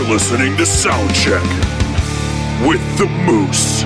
listening to Soundcheck with the Moose.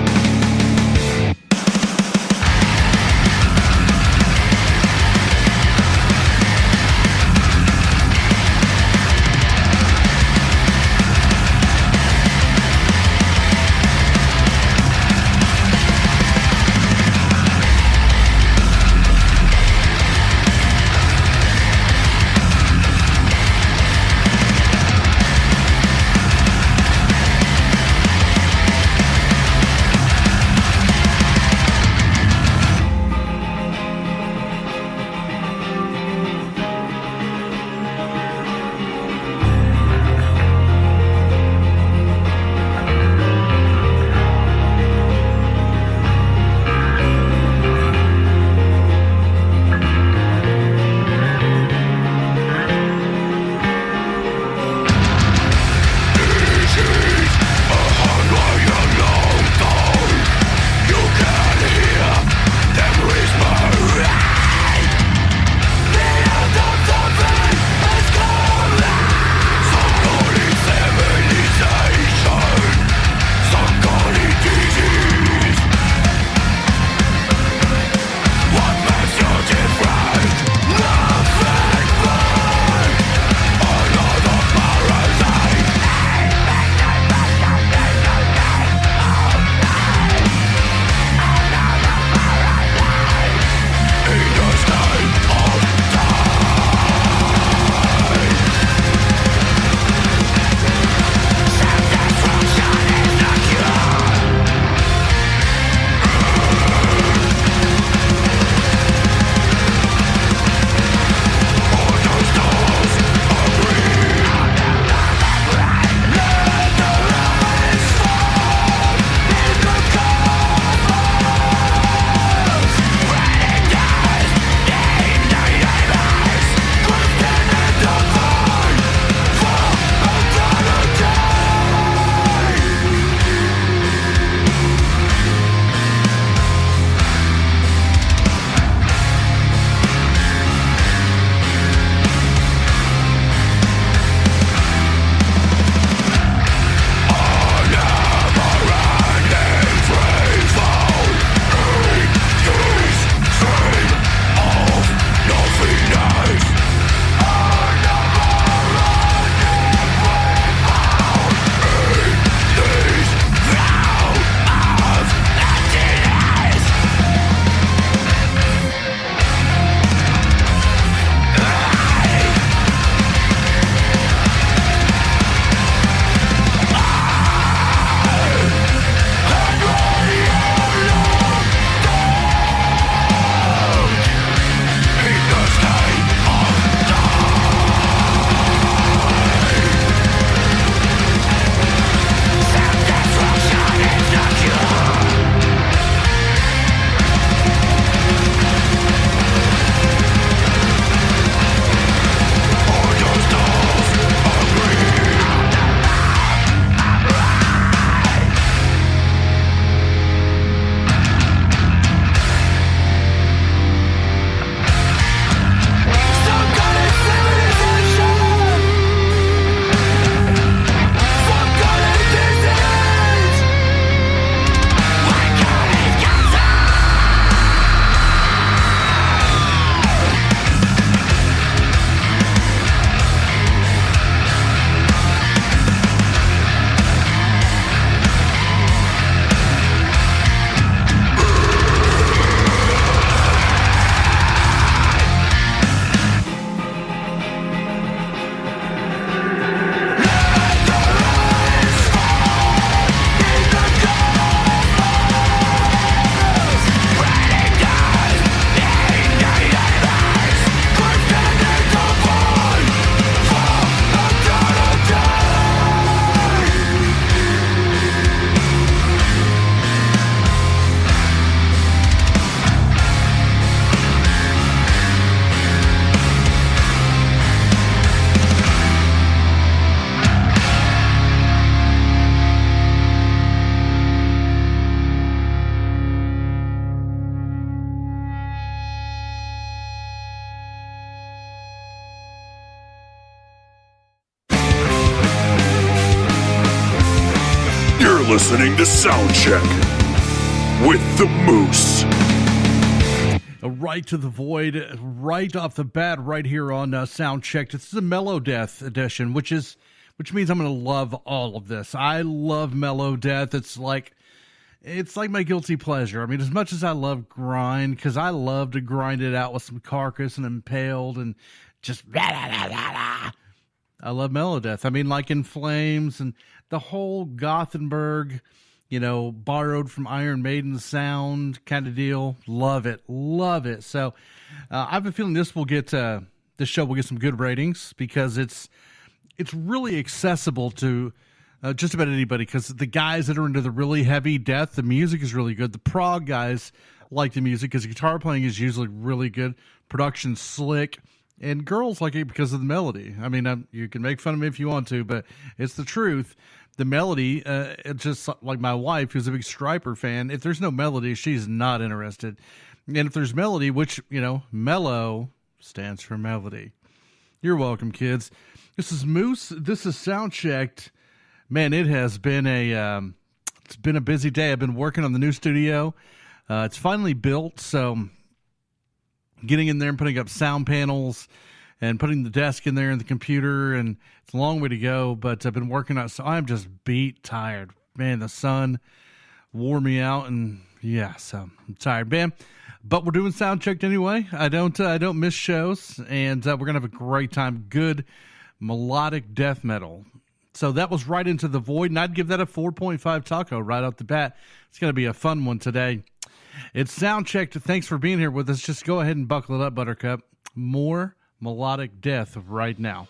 listening to Soundchecked with the Moose. Right to the void, right off the bat, right here on Soundchecked. This is a Melodeath edition, which means I'm going to love all of this. I love Melodeath. It's like my guilty pleasure. I mean, as much as I love grind, because I love to grind it out with some Carcass and Impaled and just I love Melodeath. I mean, like In Flames and the whole Gothenburg, borrowed from Iron Maiden sound kind of deal. Love it. So I have a feeling this show will get some good ratings because it's really accessible to just about anybody, because the guys that are into the really heavy death, the music is really good. The prog guys like the music because the guitar playing is usually really good. Production's slick. And girls like it because of the melody. I mean, you can make fun of me if you want to, but it's the truth. The melody, it's just like my wife, who's a big Striper fan. If there's no melody, she's not interested. And if there's melody, which, MELO stands for melody. You're welcome, kids. This is Moose. This is Soundchecked. Man, it has been it's been a busy day. I've been working on the new studio. It's finally built, so getting in there and putting up sound panels and putting the desk in there and the computer, and it's a long way to go, but I've been working on it, so I'm just beat tired. Man, the sun wore me out, and so I'm tired, man. But we're doing Soundchecked anyway. I don't miss shows, and we're going to have a great time. Good melodic death metal. So that was right into the void, and I'd give that a 4.5 taco right off the bat. It's going to be a fun one today. It's Soundchecked. Thanks for being here with us. Just go ahead and buckle it up, Buttercup. More melodic death right now.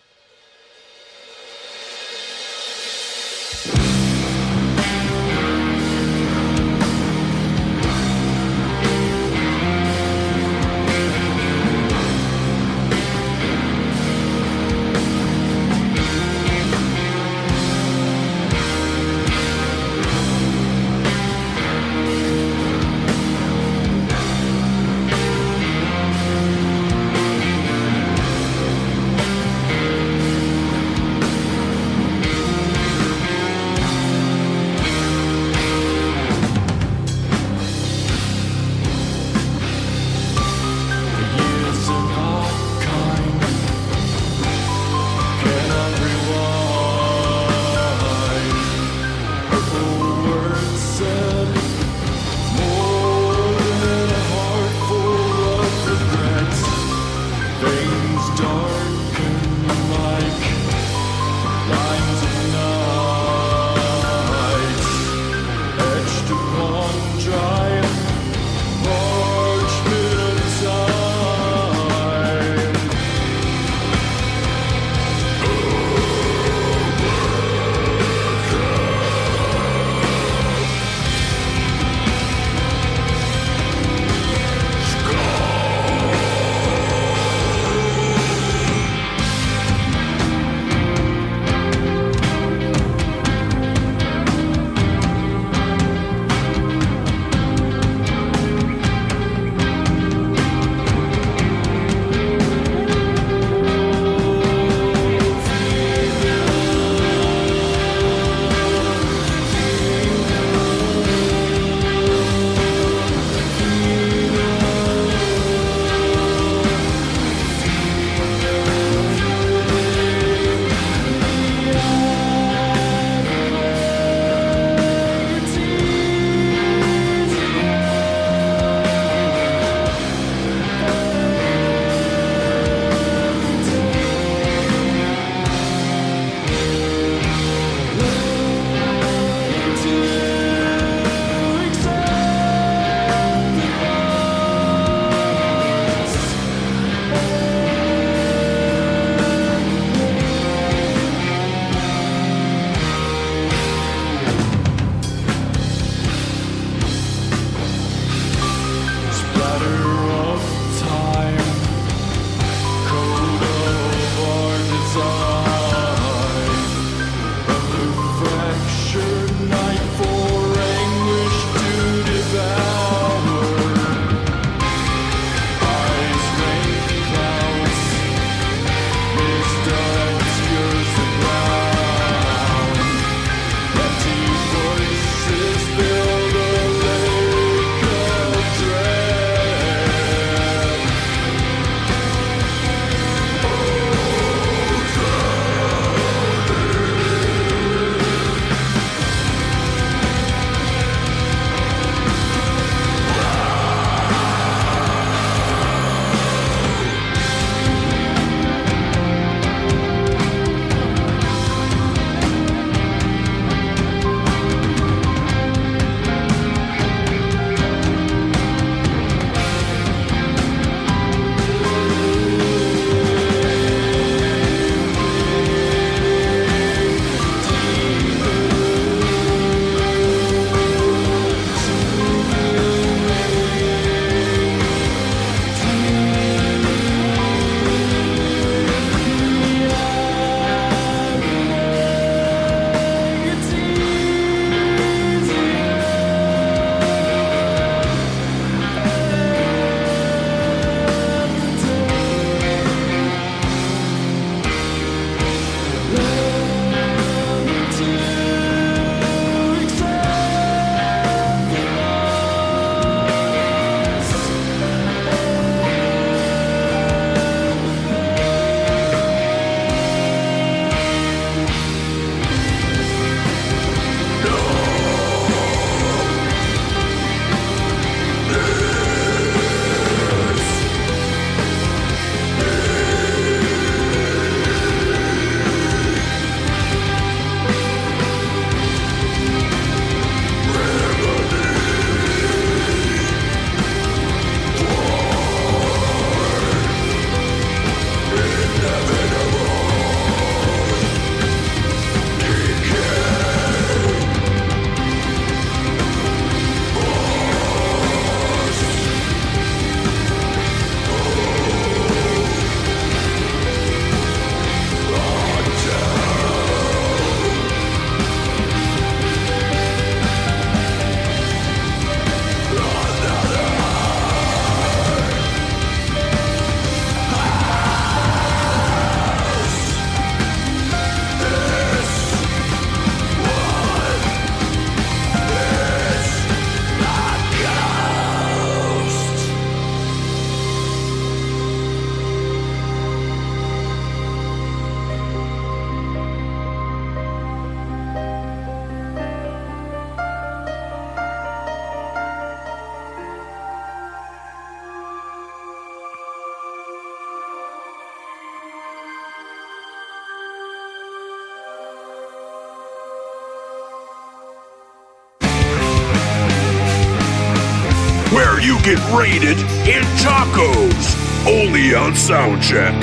get raided in tacos. Only on Soundcheck.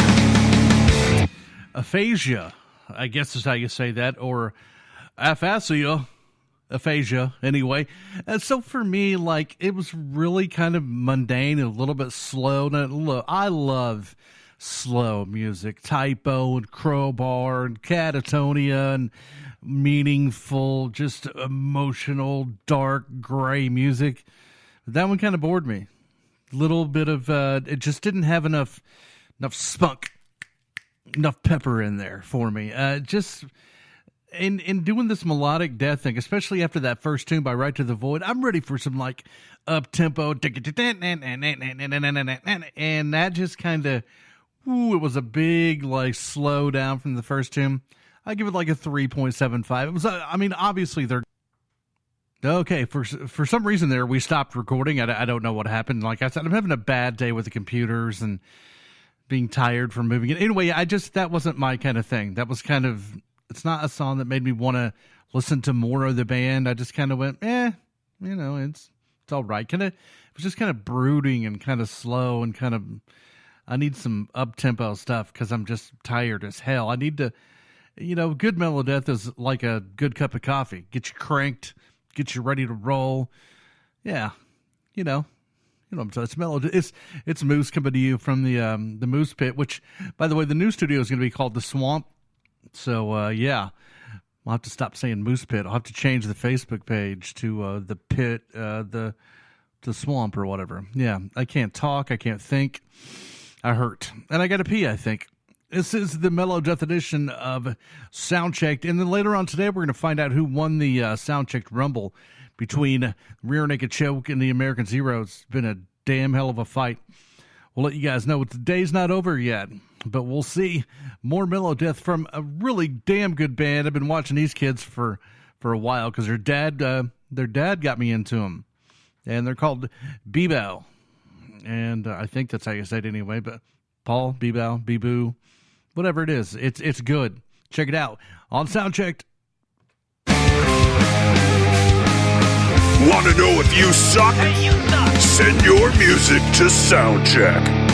Aphasia, I guess is how you say that, or aphasia. Aphasia, anyway. And so for me, like, it was really kind of mundane and a little bit slow. Now, look, I love slow music, Typo and Crowbar and Catatonia and meaningful, just emotional, dark, gray music. That one kind of bored me. Little bit of, it just didn't have enough spunk, enough pepper in there for me. Just... In doing this melodic death thing, especially after that first tune by Right to the Void, I'm ready for some like up tempo, and that just kind of, it was a big like slow down from the first tune. I give it like a 3.75. It was, I mean, obviously they're okay. For some reason there we stopped recording. I don't know what happened. Like I said, I'm having a bad day with the computers and being tired from moving it. Anyway, that wasn't my kind of thing. That was kind of. It's not a song that made me want to listen to more of the band. I just kind of went, it's all right. It was just kind of brooding and kind of slow and kind of, I need some up-tempo stuff because I'm just tired as hell. I need to, good Melodeath is like a good cup of coffee. Get you cranked, get you ready to roll. Yeah, it's Melodeath. It's Moose coming to you from the Moose Pit, which, by the way, the new studio is going to be called The Swamp. So, yeah, I'll have to stop saying Moose Pit. I'll have to change the Facebook page to the Pit, the Swamp or whatever. Yeah, I can't talk. I can't think. I hurt. And I got to pee, I think. This is the Melodeath edition of Soundchecked. And then later on today, we're going to find out who won the Soundchecked Rumble between Rear Naked Choke and the American Zero. It's been a damn hell of a fight. We'll let you guys know the day's not over yet, but we'll see. More Melodeath from a really damn good band. I've been watching these kids for a while because their dad got me into them, and they're called Bebo, and I think that's how you say it anyway. But Paul, Bebo, Beboo, whatever it is, it's good. Check it out on Soundchecked. Want to know if you suck? Hey, you suck! Send your music to Soundcheck.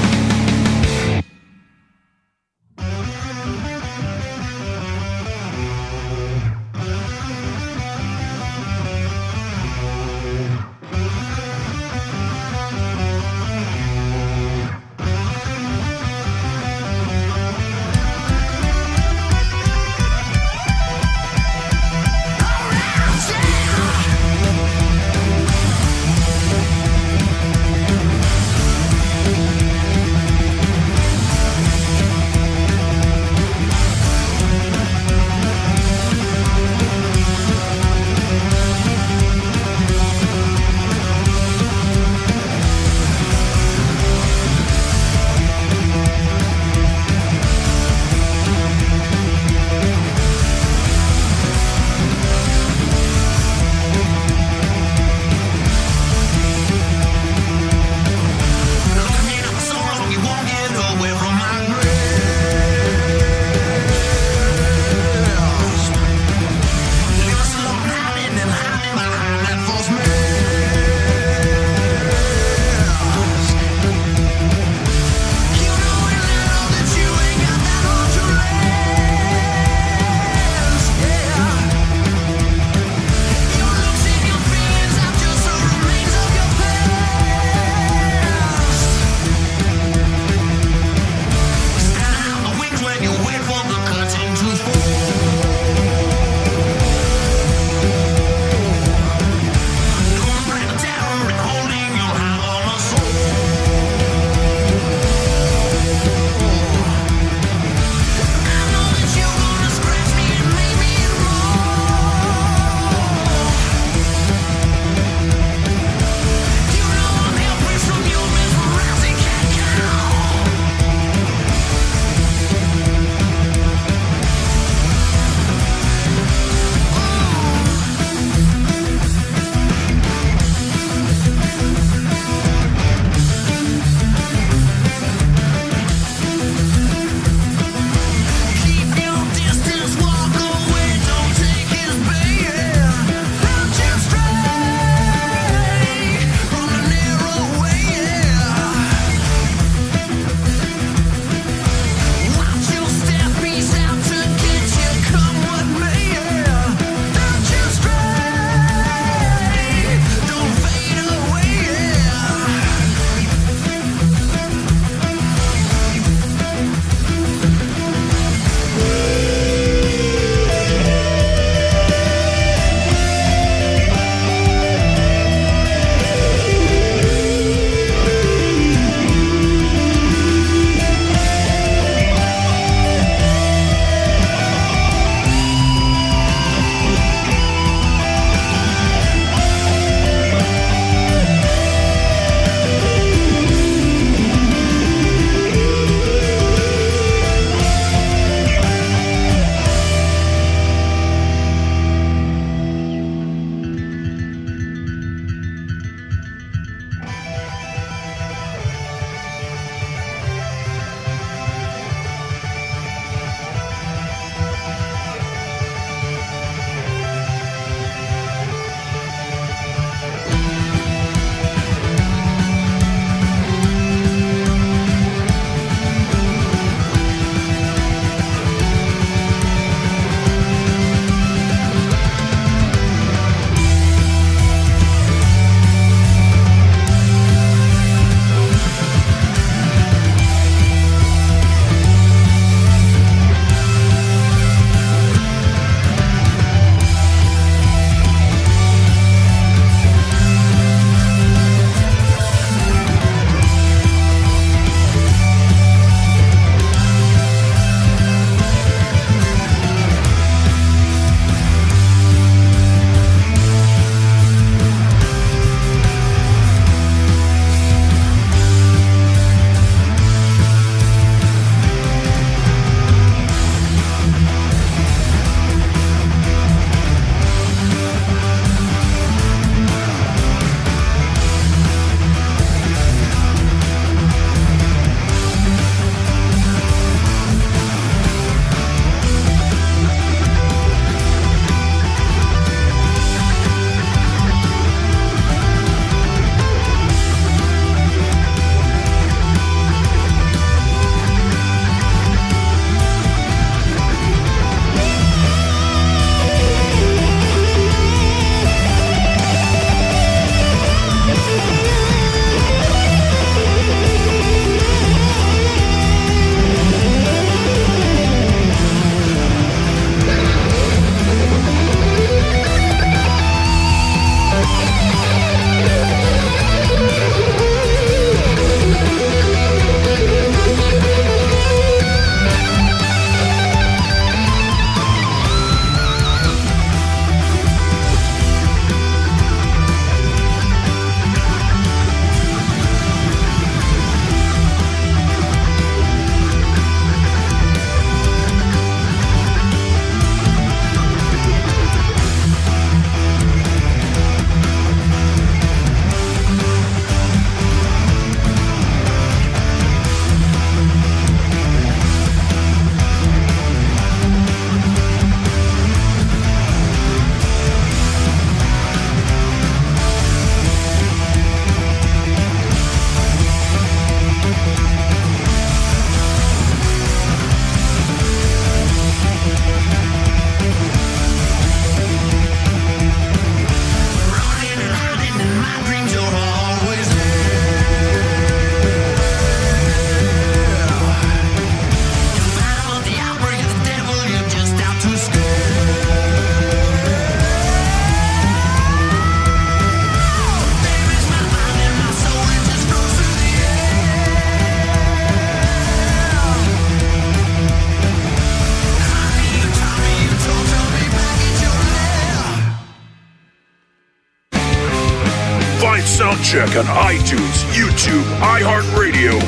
Soundcheck on iTunes, YouTube, iHeartRadio,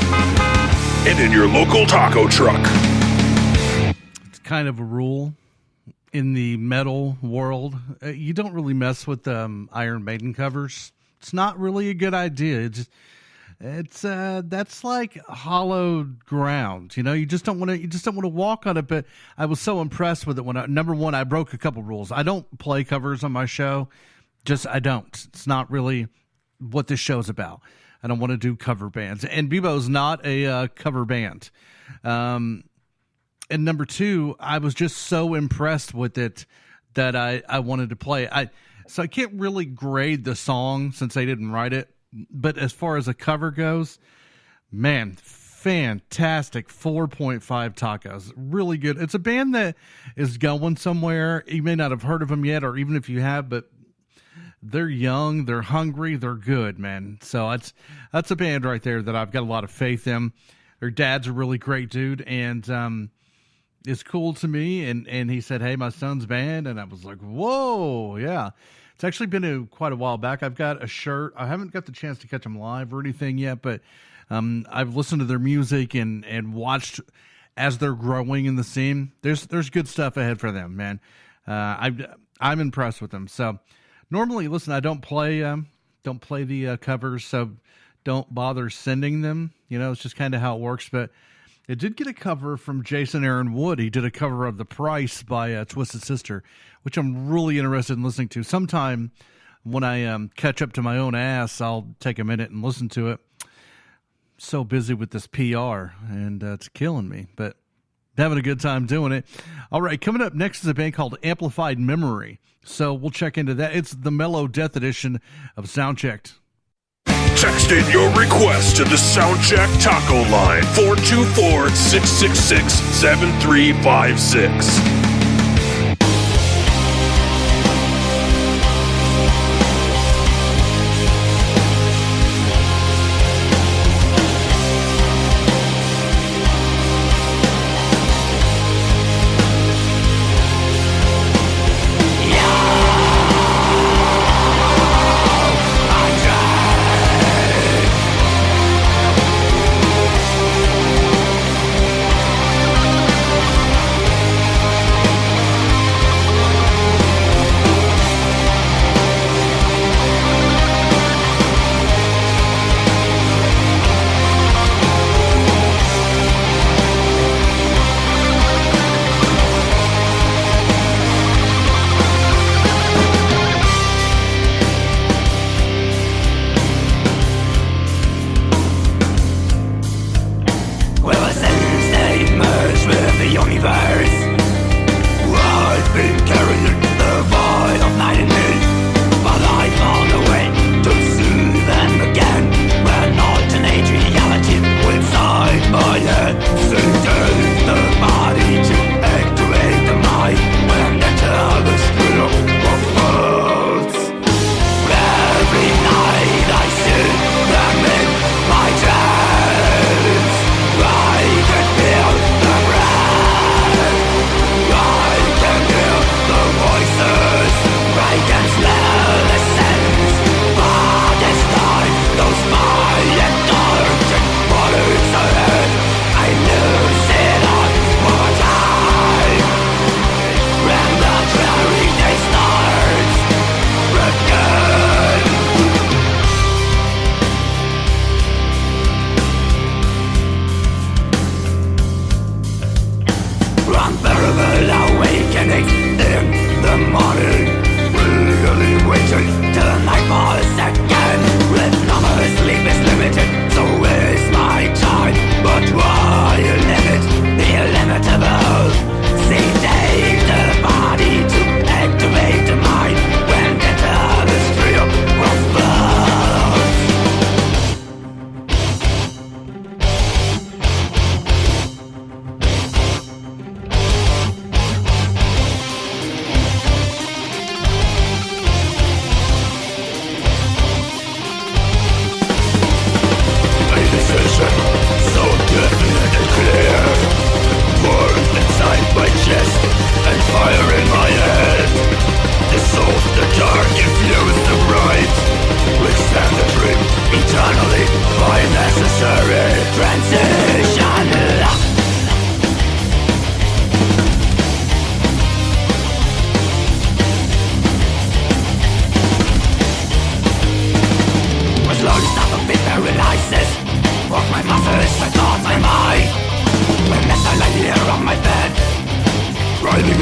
and in your local taco truck. It's kind of a rule in the metal world. You don't really mess with Iron Maiden covers. It's not really a good idea. It's that's like hollow ground. You just don't want to walk on it. But I was so impressed with it when number one, I broke a couple rules. I don't play covers on my show. I don't. It's not really what this show's about. I don't want to do cover bands. And Bebo's not a cover band. And number two, I was just so impressed with it that I wanted to play it. So I can't really grade the song since I didn't write it. But as far as a cover goes, man, fantastic. 4.5 tacos. Really good. It's a band that is going somewhere. You may not have heard of them yet, or even if you have, but they're young, they're hungry, they're good, man. So that's a band right there that I've got a lot of faith in. Their dad's a really great dude, and it's cool to me. And he said, hey, my son's band. And I was like, whoa, yeah. It's actually been quite a while back. I've got a shirt. I haven't got the chance to catch them live or anything yet, but I've listened to their music and watched as they're growing in the scene. There's good stuff ahead for them, man. I'm impressed with them. So normally, listen, I don't play the covers, so don't bother sending them. It's just kind of how it works. But it did get a cover from Jason Aaron Wood. He did a cover of The Price by Twisted Sister, which I'm really interested in listening to. Sometime when I catch up to my own ass, I'll take a minute and listen to it. So busy with this PR, and it's killing me, but having a good time doing it. All right, coming up next is a band called Amplified Memory. So we'll check into that. It's the Melodeath edition of Soundchecked. Text in your request to the Soundcheck taco line 424-666-7356.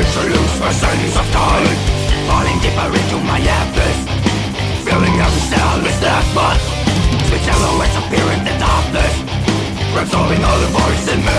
to lose the sense of time, falling deeper into my abyss, feeling every cell is left but sweet silhouettes appear in the darkness, absorbing all the voice in me.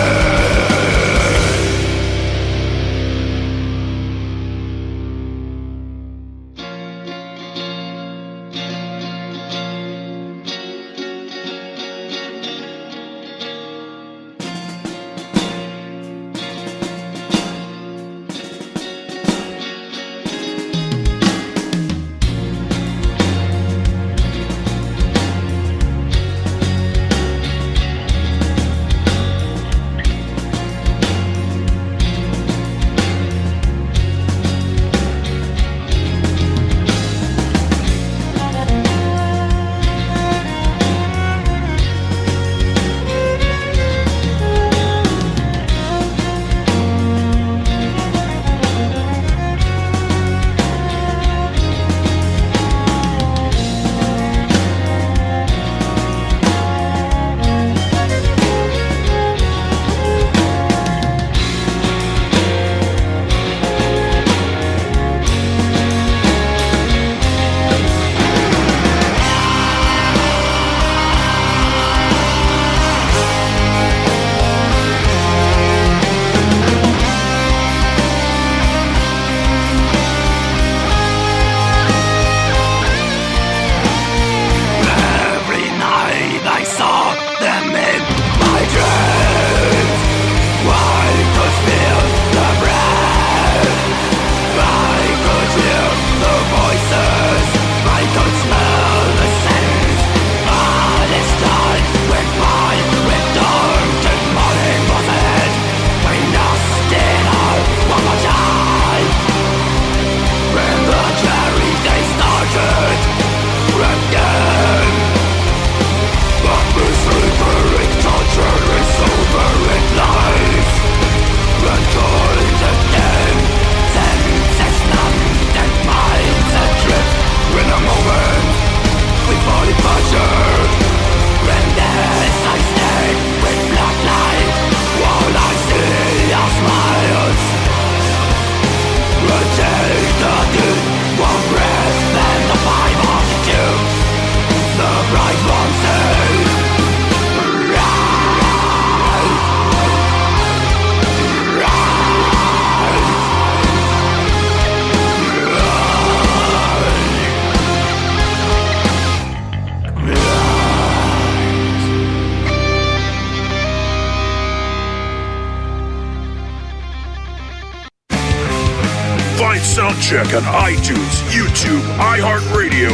Find Soundcheck on iTunes, YouTube, iHeartRadio,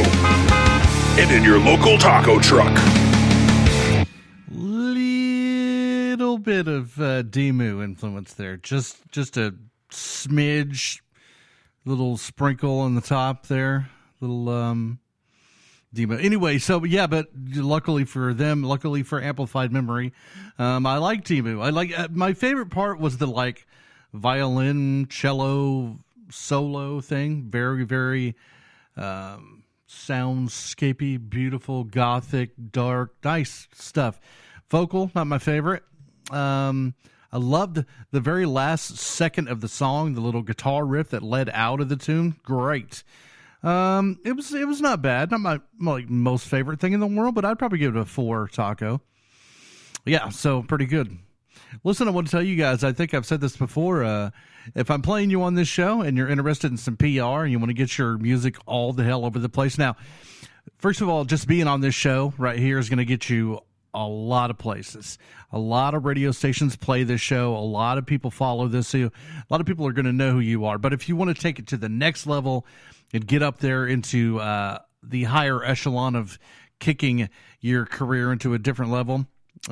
and in your local taco truck. Little bit of Demu influence there. Just a smidge, little sprinkle on the top there. Little Demo. Anyway, so yeah, but luckily for them, luckily for Amplified Memory, I like Demo. I like my favorite part was the like violin, cello, solo thing. Very, very soundscapey, beautiful, gothic, dark, nice stuff. Vocal, not my favorite. I loved the very last second of the song, the little guitar riff that led out of the tune. Great. It was not bad. Not my like most favorite thing in the world, but I'd probably give it a 4 taco. Yeah, so pretty good. Listen, I want to tell you guys, I think I've said this before, if I'm playing you on this show and you're interested in some PR and you want to get your music all the hell over the place. Now, first of all, just being on this show right here is going to get you a lot of places. A lot of radio stations play this show. A lot of people follow this. So a lot of people are going to know who you are. But if you want to take it to the next level and get up there into the higher echelon of kicking your career into a different level,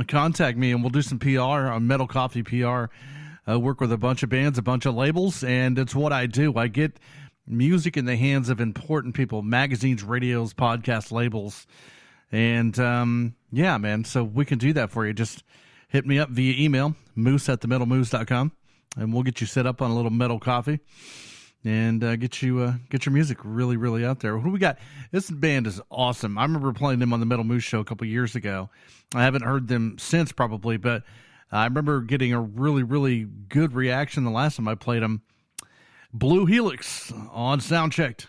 contact me and we'll do some PR on Metal Coffee PR. Work with a bunch of bands, a bunch of labels, and it's what I do. I get music in the hands of important people, magazines, radios, podcast labels. And, yeah, man, so we can do that for you. Just hit me up via email, moose@themetalmoose.com, and we'll get you set up on a little Metal Coffee and get your music really, really out there. What do we got? This band is awesome. I remember playing them on the Metal Moose show a couple years ago. I haven't heard them since probably, but I remember getting a really, really good reaction the last time I played them. Blue Helix on Soundchecked.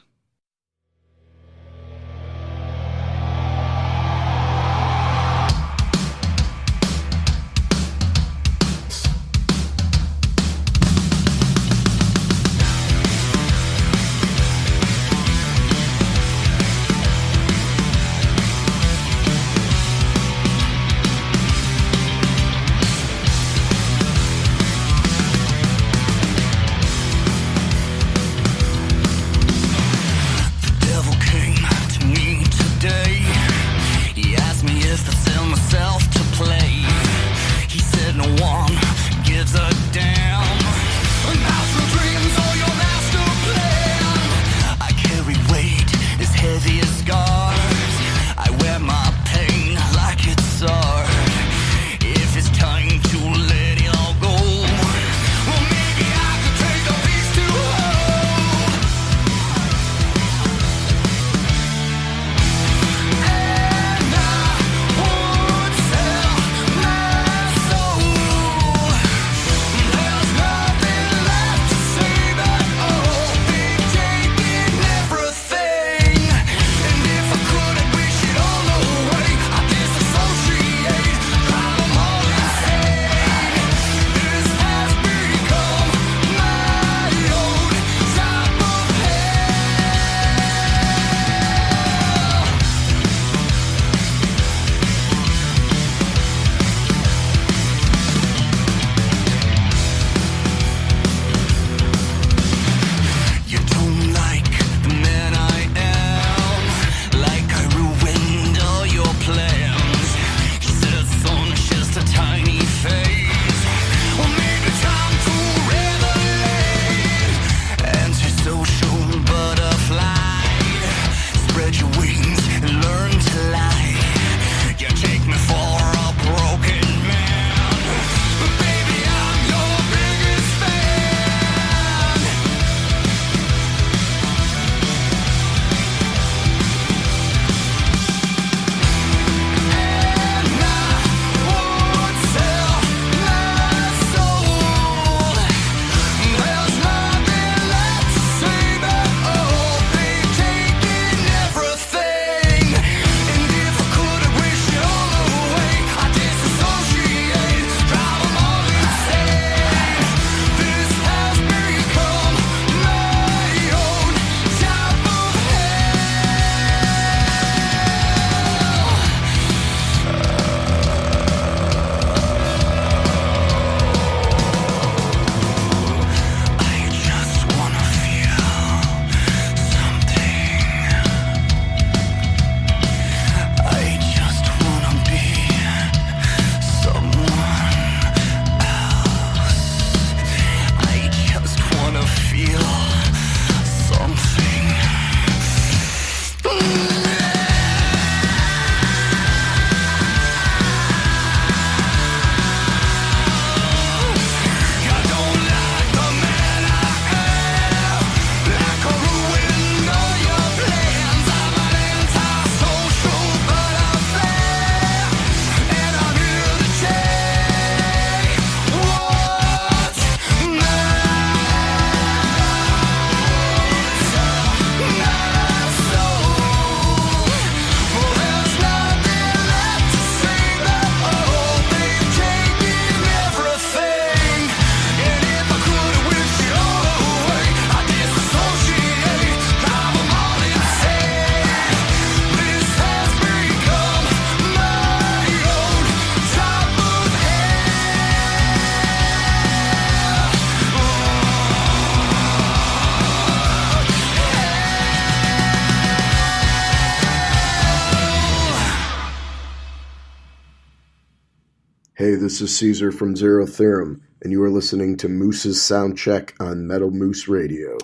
Hey, this is Caesar from Zero Theorem, and you are listening to Moose's Soundcheck on Metal Moose Radio.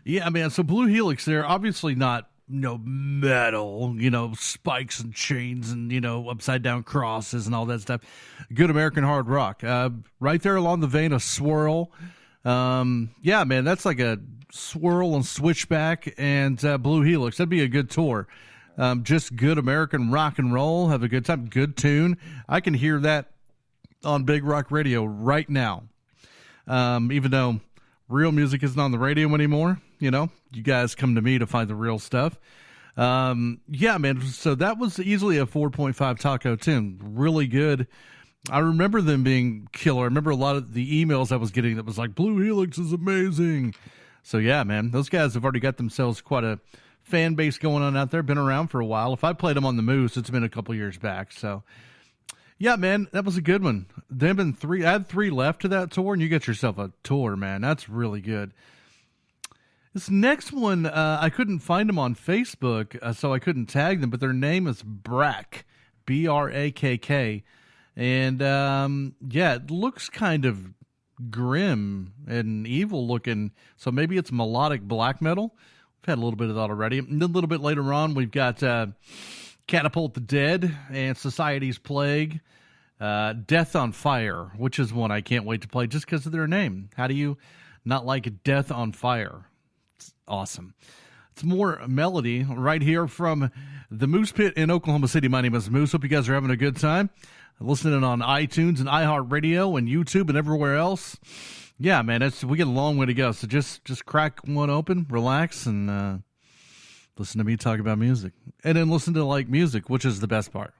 Yeah, man, so Blue Helix, they're obviously not, metal, spikes and chains and, upside down crosses and all that stuff. Good American hard rock. Right there along the vein of Swirl. Yeah, man, that's like a Swirl and Switchback and Blue Helix. That'd be a good tour. Just good American rock and roll. Have a good time. Good tune. I can hear that on Big Rock Radio right now. Even though real music isn't on the radio anymore. You know, you guys come to me to find the real stuff. Yeah, man. So that was easily a 4.5 taco tune. Really good. I remember them being killer. I remember a lot of the emails I was getting that was like, Blue Helix is amazing. So yeah, man, those guys have already got themselves quite a fan base going on out there. Been around for a while. If I played them on the Moose, it's been a couple years back. So yeah, man, that was a good one. They've been I had 3 left to that tour, and you get yourself a tour, man. That's really good. This next one, I couldn't find them on Facebook, so I couldn't tag them, but their name is Brakk, Brakk. And, yeah, it looks kind of grim and evil looking. So maybe it's melodic black metal. We've had a little bit of that already. And then a little bit later on, we've got Catapult the Dead and Society's Plague, Death on Fire, which is one I can't wait to play just because of their name. How do you not like Death on Fire? It's awesome. It's more melody right here from the Moose Pit in Oklahoma City. My name is Moose. Hope you guys are having a good time. Listening on iTunes and iHeartRadio and YouTube and everywhere else. Yeah, man, we got a long way to go. So just crack one open, relax, and listen to me talk about music. And then listen to like music, which is the best part.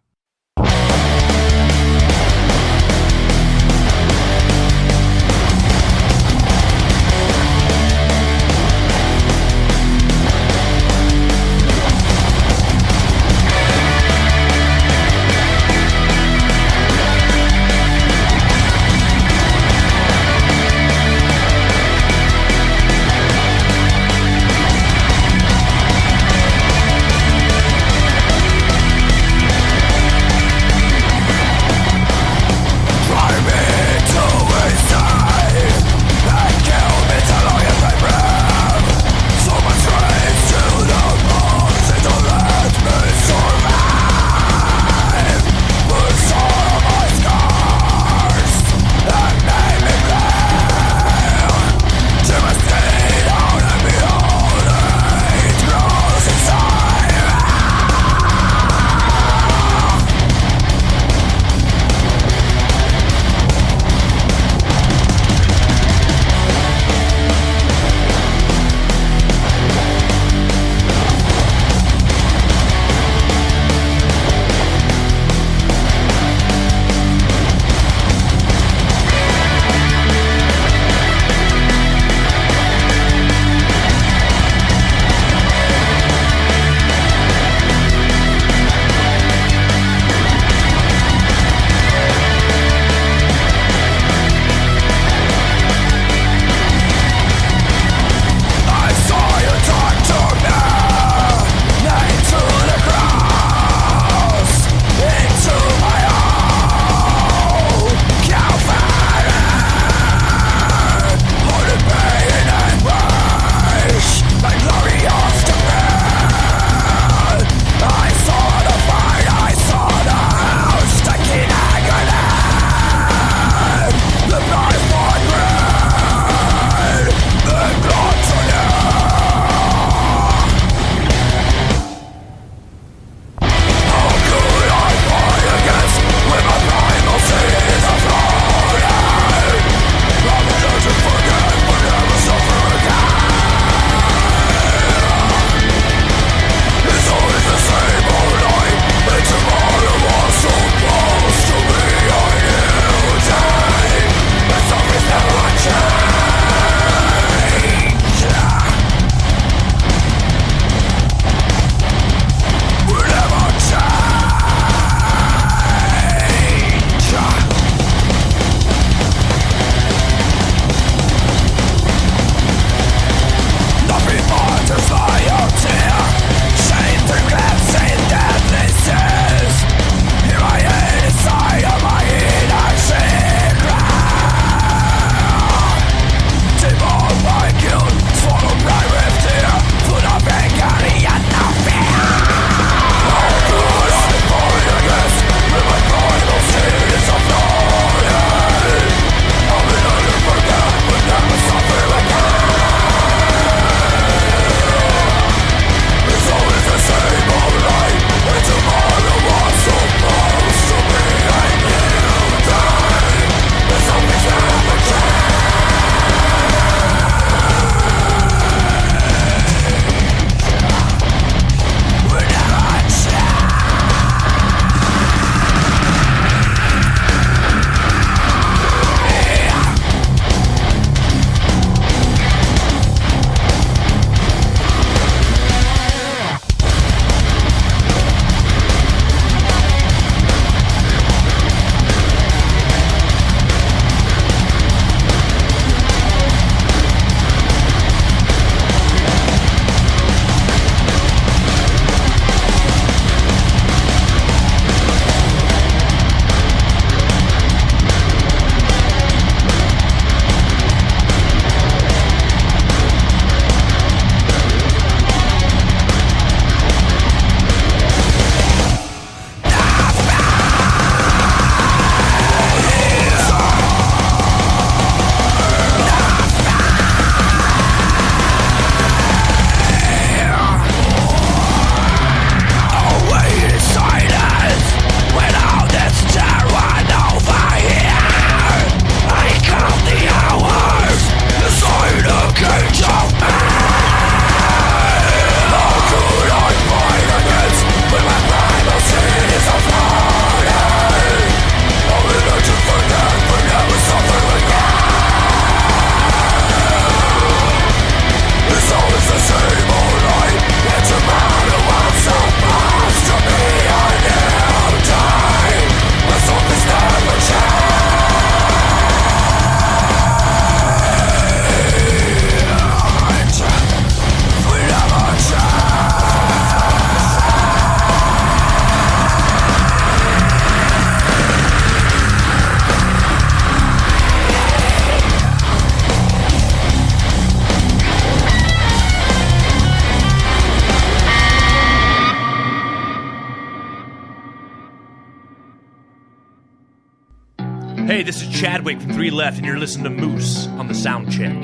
Hey, this is Chadwick from 3 Left, and you're listening to Moose on the Soundcheck.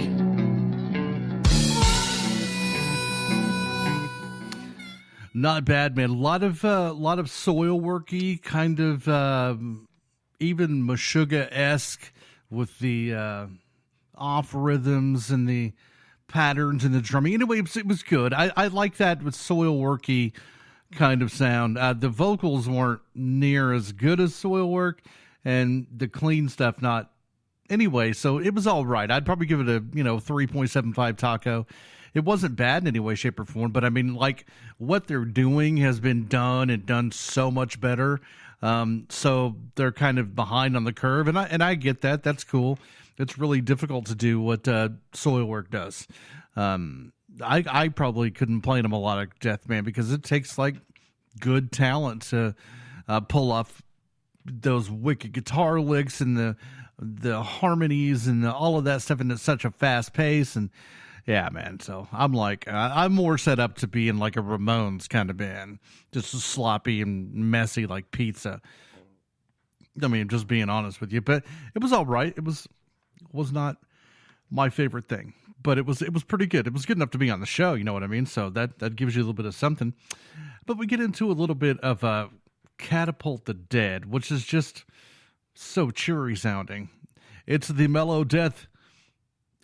Not bad, man. A lot of soil worky, kind of even Meshuggah-esque with the off rhythms and the patterns and the drumming. Anyway, it was good. I like that with soil worky kind of sound. The vocals weren't near as good as soil work, and the clean stuff not. Anyway, so it was all right. I'd probably give it a 3.75 taco. It wasn't bad in any way, shape, or form, but I mean, like, what they're doing has been done and done so much better. So they're kind of behind on the curve, and I get that. That's cool. It's really difficult to do what Soilwork does. I probably couldn't play them a lot of Deathman because it takes like good talent to pull off those wicked guitar licks and the harmonies and all of that stuff, and it's such a fast pace. And yeah, man. So I'm like, I'm more set up to be in like a Ramones kind of band, just sloppy and messy like pizza. I mean, just being honest with you, but it was all right. It was not my favorite thing, but it was pretty good. It was good enough to be on the show. You know what I mean? So that gives you a little bit of something. But we get into a little bit of Catapult the Dead, which is just so cheery sounding. It's the Melodeath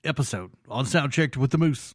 episode on Soundchecked with the Moose.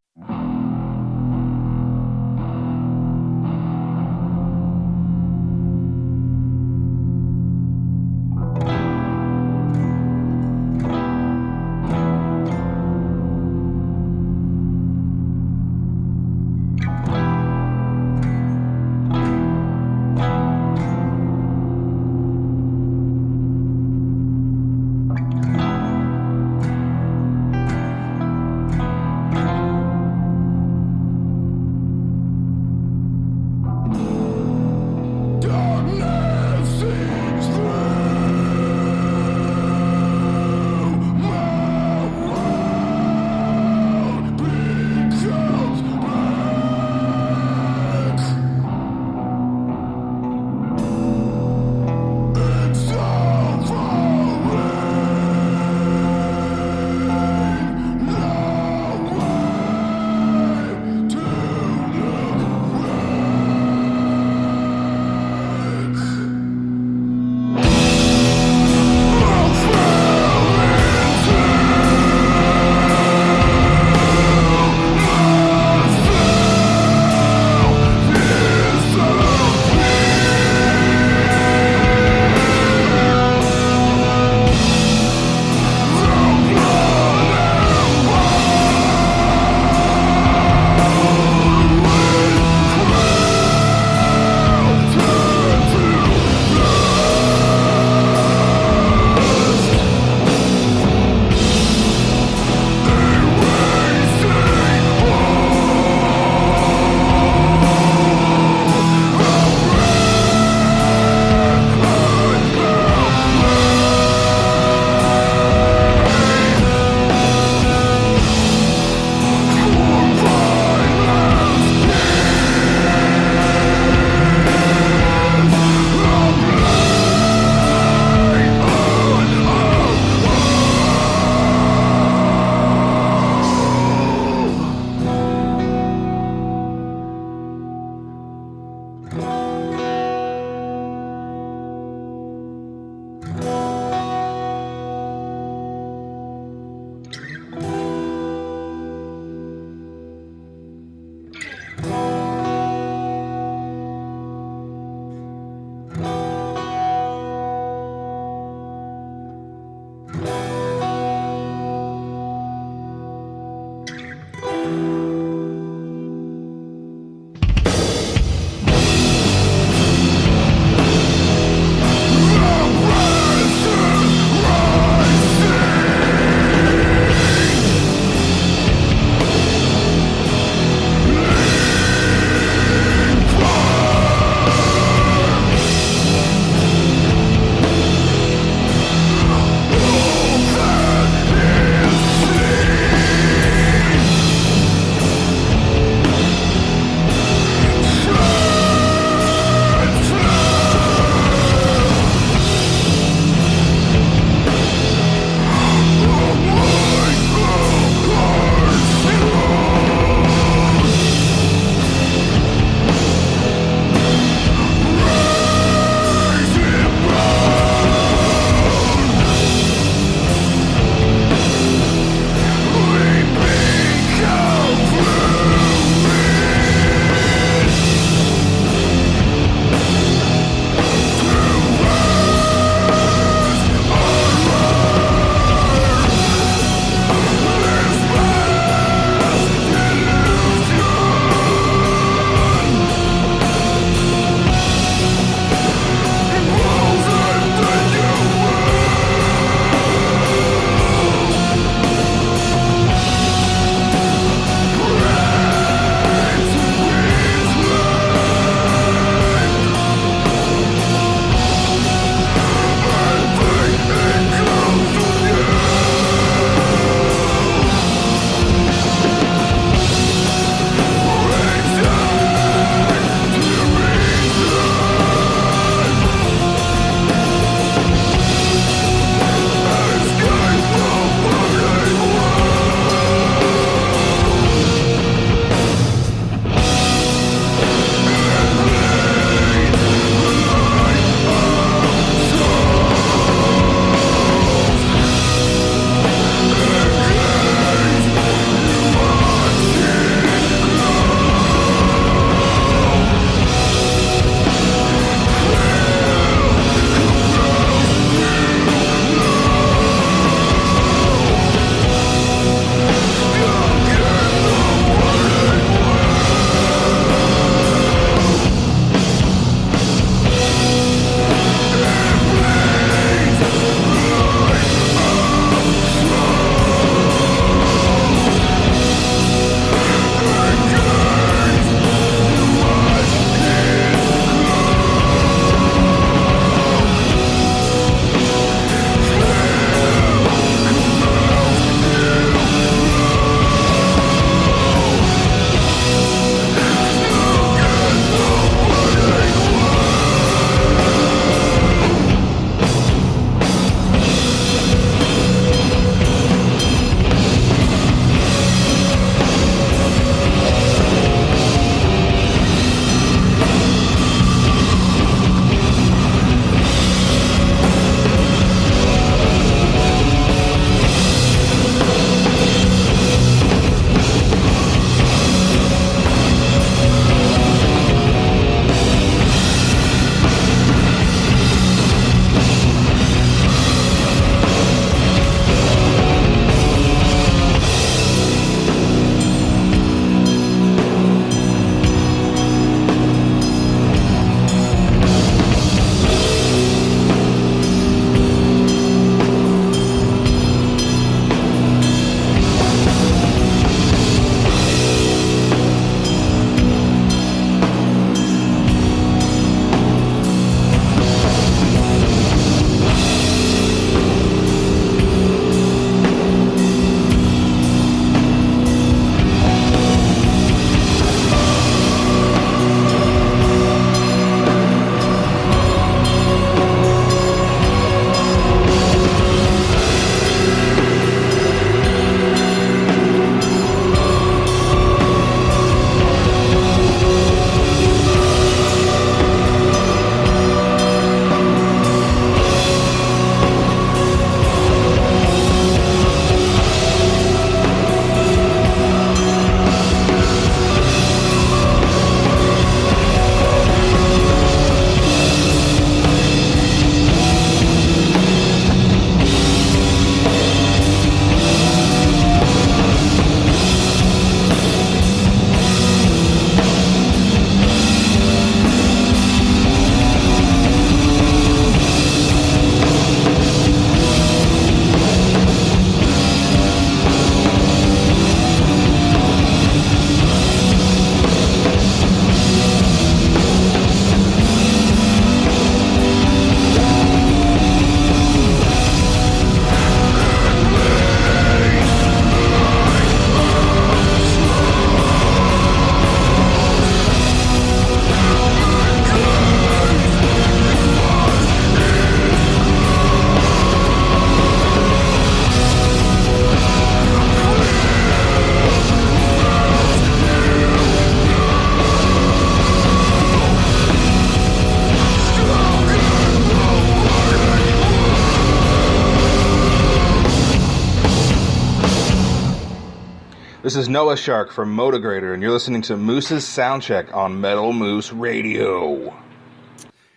This is Noah Shark from Motogrator, and you're listening to Moose's Soundcheck on Metal Moose Radio.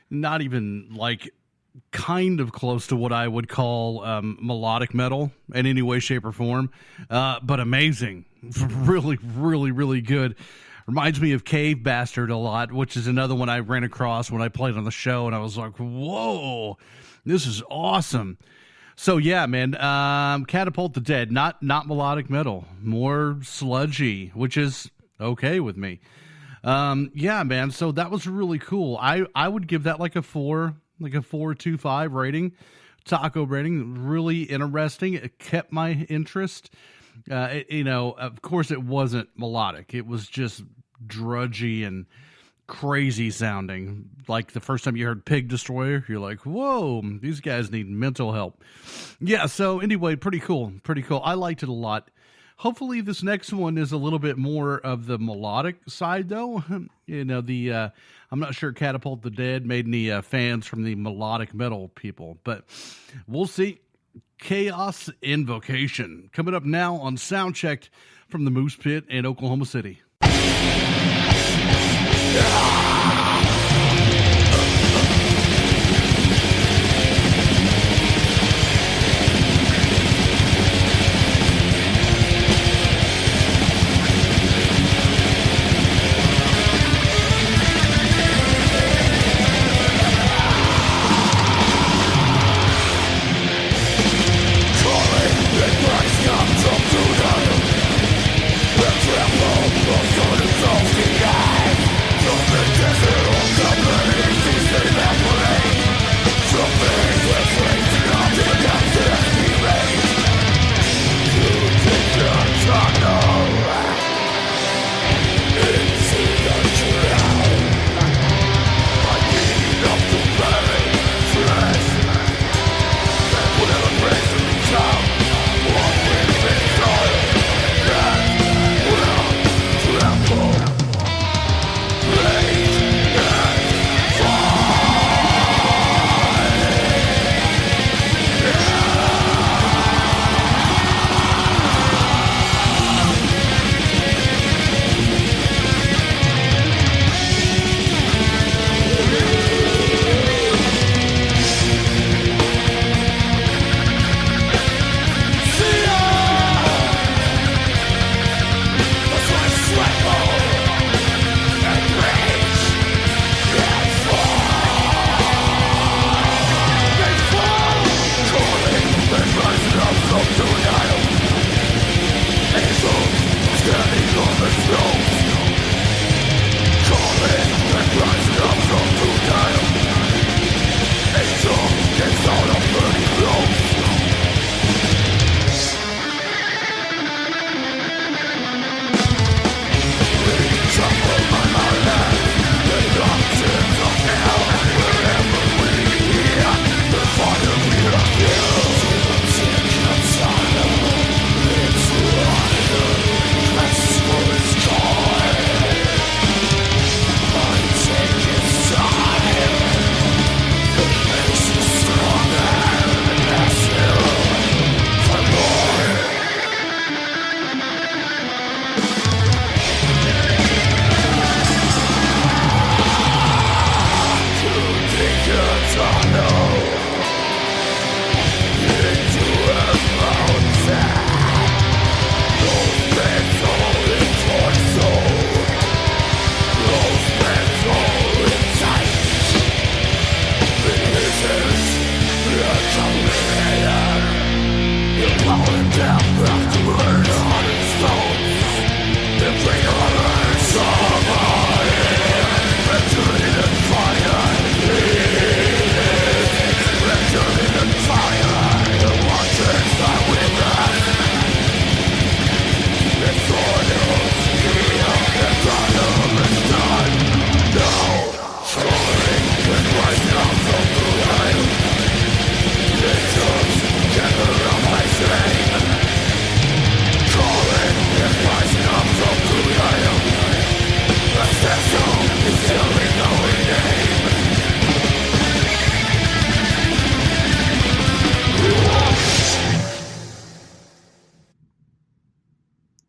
Not even like kind of close to what I would call melodic metal in any way, shape, or form, but amazing. Really, really, really good. Reminds me of Cave Bastard a lot, which is another one I ran across when I played on the show, and I was like, whoa, this is awesome. So yeah, man, Catapult the Dead, not melodic metal, more sludgy, which is okay with me. Yeah, man, so that was really cool. I would give that like a 4.25 rating, taco rating. Really interesting. It kept my interest. Of course it wasn't melodic. It was just drudgy and crazy sounding. Like the first time you heard Pig Destroyer, you're like, whoa, these guys need mental help. Yeah, so anyway, pretty cool. I liked it a lot. Hopefully this next one is a little bit more of the melodic side, though. I'm not sure Catapult the Dead made any fans from the melodic metal people, but we'll see. Chaos Invocation coming up now on Soundchecked from the Moose Pit in Oklahoma City. Desert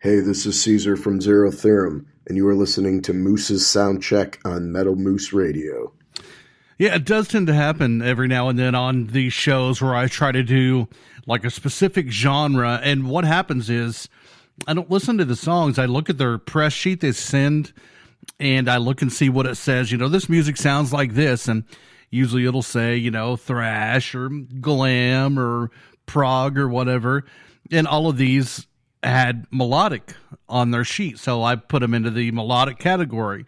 Hey, this is Caesar from Zero Theorem, and you are listening to Moose's Soundcheck on Metal Moose Radio. Yeah, it does tend to happen every now and then on these shows where I try to do like a specific genre, and what happens is I don't listen to the songs. I look at their press sheet they send, and I look and see what it says. You know, this music sounds like this, and usually it'll say, you know, thrash or glam or prog or whatever, and all of these had melodic on their sheet, so I put them into the melodic category.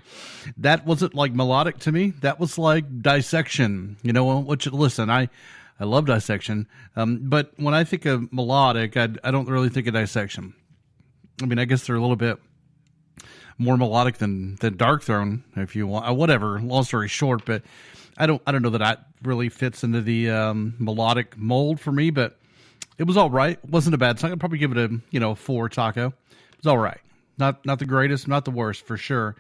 That wasn't like melodic to me. That was like dissection. You know, which, listen, I love dissection, but when I think of melodic, I don't really think of dissection. I mean, I guess they're a little bit more melodic than Dark Throne, if you want. Whatever. Long story short, but I don't know that really fits into the melodic mold for me, but it was all right. It wasn't a bad song. I'd probably give it a 4 taco. It was all right. Not the greatest, not the worst, for sure.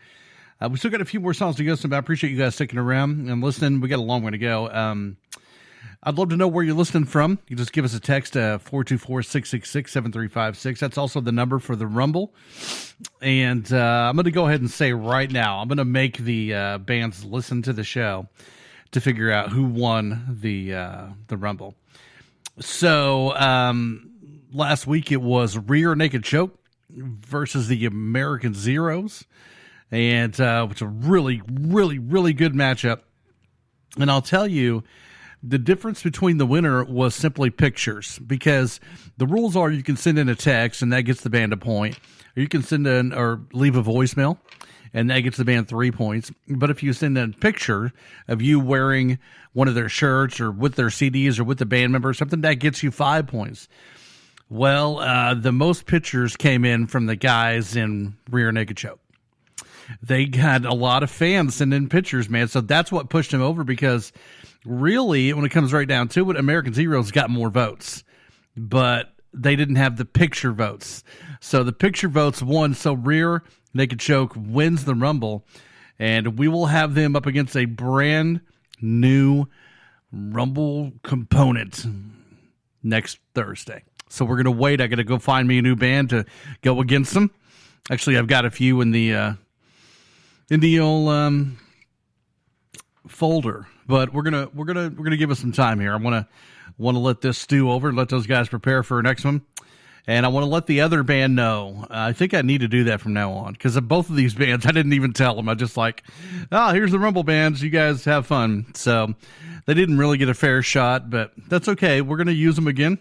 We still got a few more songs to go, so I appreciate you guys sticking around and listening. We got a long way to go. I'd love to know where you're listening from. You just give us a text, 424-666-7356. That's also the number for the Rumble. And I'm going to go ahead and say right now, I'm going to make the bands listen to the show to figure out who won the Rumble. So last week it was Rear Naked Choke versus the American Zeros, and it's a really, really, really good matchup. And I'll tell you, the difference between the winner was simply pictures, because the rules are you can send in a text and that gets the band a point, or you can send in or leave a voicemail and that gets the band 3 points. But if you send in a picture of you wearing one of their shirts or with their CDs or with the band member or something, that gets you 5 points. Well, the most pictures came in from the guys in Rear Naked Choke. They got a lot of fans sending in pictures, man. So that's what pushed them over, because really, when it comes right down to it, American Zeros got more votes, but they didn't have the picture votes. So the picture votes won. So Rear Naked Choke wins the Rumble, and we will have them up against a brand new Rumble component next Thursday. So we're going to wait. I got to go find me a new band to go against them. Actually, I've got a few in the old folder, but we're gonna give us some time here. I want to let this stew over and let those guys prepare for our next one. And I want to let the other band know. I think I need to do that from now on, because of both of these bands, I didn't even tell them. I just like, here's the Rumble bands. You guys have fun. So they didn't really get a fair shot, but that's okay. We're going to use them again.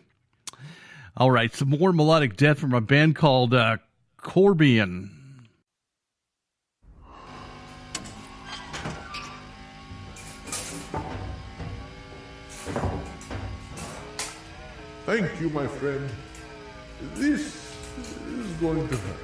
All right, some more melodic death from a band called Corbian. Thank you, my friend. This is going to hurt.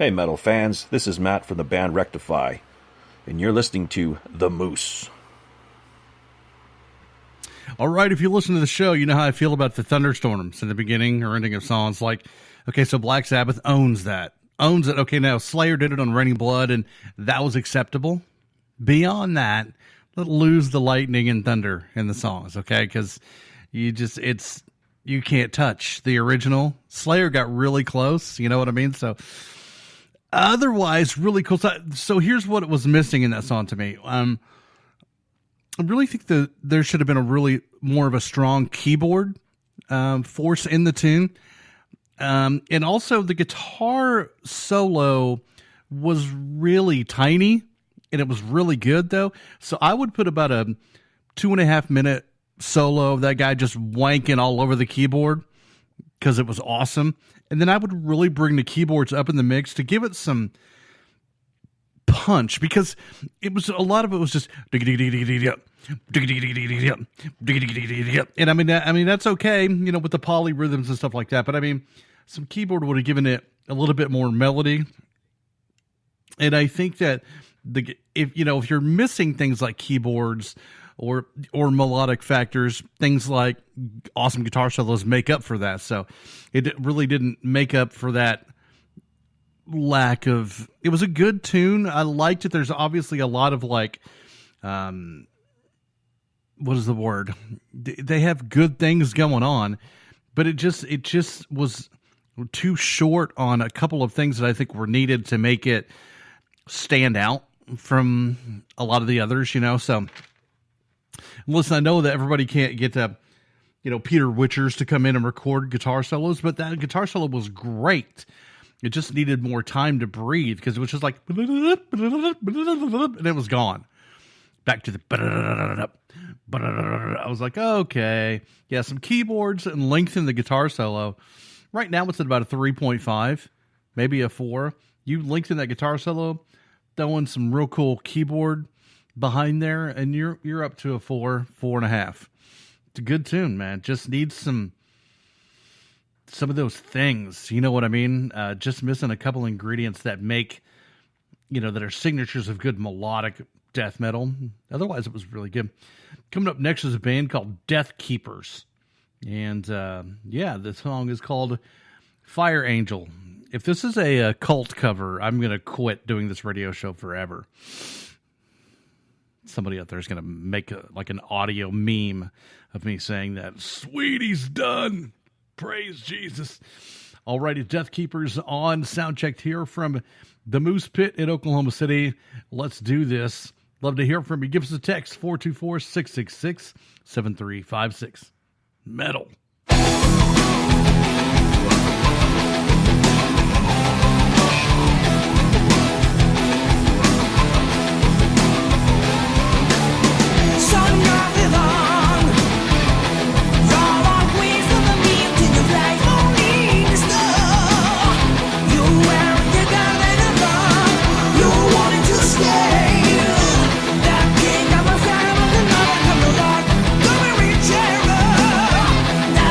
Hey metal fans, this is Matt from the band Rectify, and you're listening to The Moose. All right, if you listen to the show, you know how I feel about the thunderstorms in the beginning or ending of songs. Like, okay, so Black Sabbath owns that. Owns it. Okay, now Slayer did it on Raining Blood, and that was acceptable. Beyond that, let lose the lightning and thunder in the songs, okay? Because you can't touch the original. Slayer got really close, you know what I mean? So otherwise, really cool. So here's what was missing in that song to me. I really think that there should have been a really more of a strong keyboard force in the tune. And also the guitar solo was really tiny and it was really good though. So I would put about a 2.5 minute solo of that guy just wanking all over the keyboard because it was awesome. And then I would really bring the keyboards up in the mix to give it some punch, because it was a lot of it was just and I mean that's okay, you know, with the polyrhythms and stuff like that, but I mean some keyboard would have given it a little bit more melody. And I think that if you're missing things like keyboards or melodic factors, things like awesome guitar solos make up for that. So it really didn't make up for that lack of. It was a good tune. I liked it. There's obviously a lot of like, what is the word? They have good things going on, but it just was too short on a couple of things that I think were needed to make it stand out from a lot of the others, you know. So listen, I know that everybody can't get to, Peter Witchers to come in and record guitar solos, but that guitar solo was great. It just needed more time to breathe because it was just like, and it was gone. Back to the, I was like, okay. Yeah, some keyboards and lengthen the guitar solo. Right now it's at about a 3.5, maybe a 4. You lengthen that guitar solo, throw in some real cool keyboard behind there, and you're up to a 4.5. It's a good tune, man. Just needs some of those things, you know what I mean? Just missing a couple ingredients that make, that are signatures of good melodic death metal. Otherwise, it was really good. Coming up next is a band called Death Keepers. And, the song is called Fire Angel. If this is a cult cover, I'm going to quit doing this radio show forever. Somebody out there is going to make an audio meme of me saying that. Sweetie's done. Praise Jesus. Alrighty, Death Keepers on Soundchecked here from the Moose Pit in Oklahoma City. Let's do this. Love to hear from you. Give us a text, 424-666-7356. Metal. Now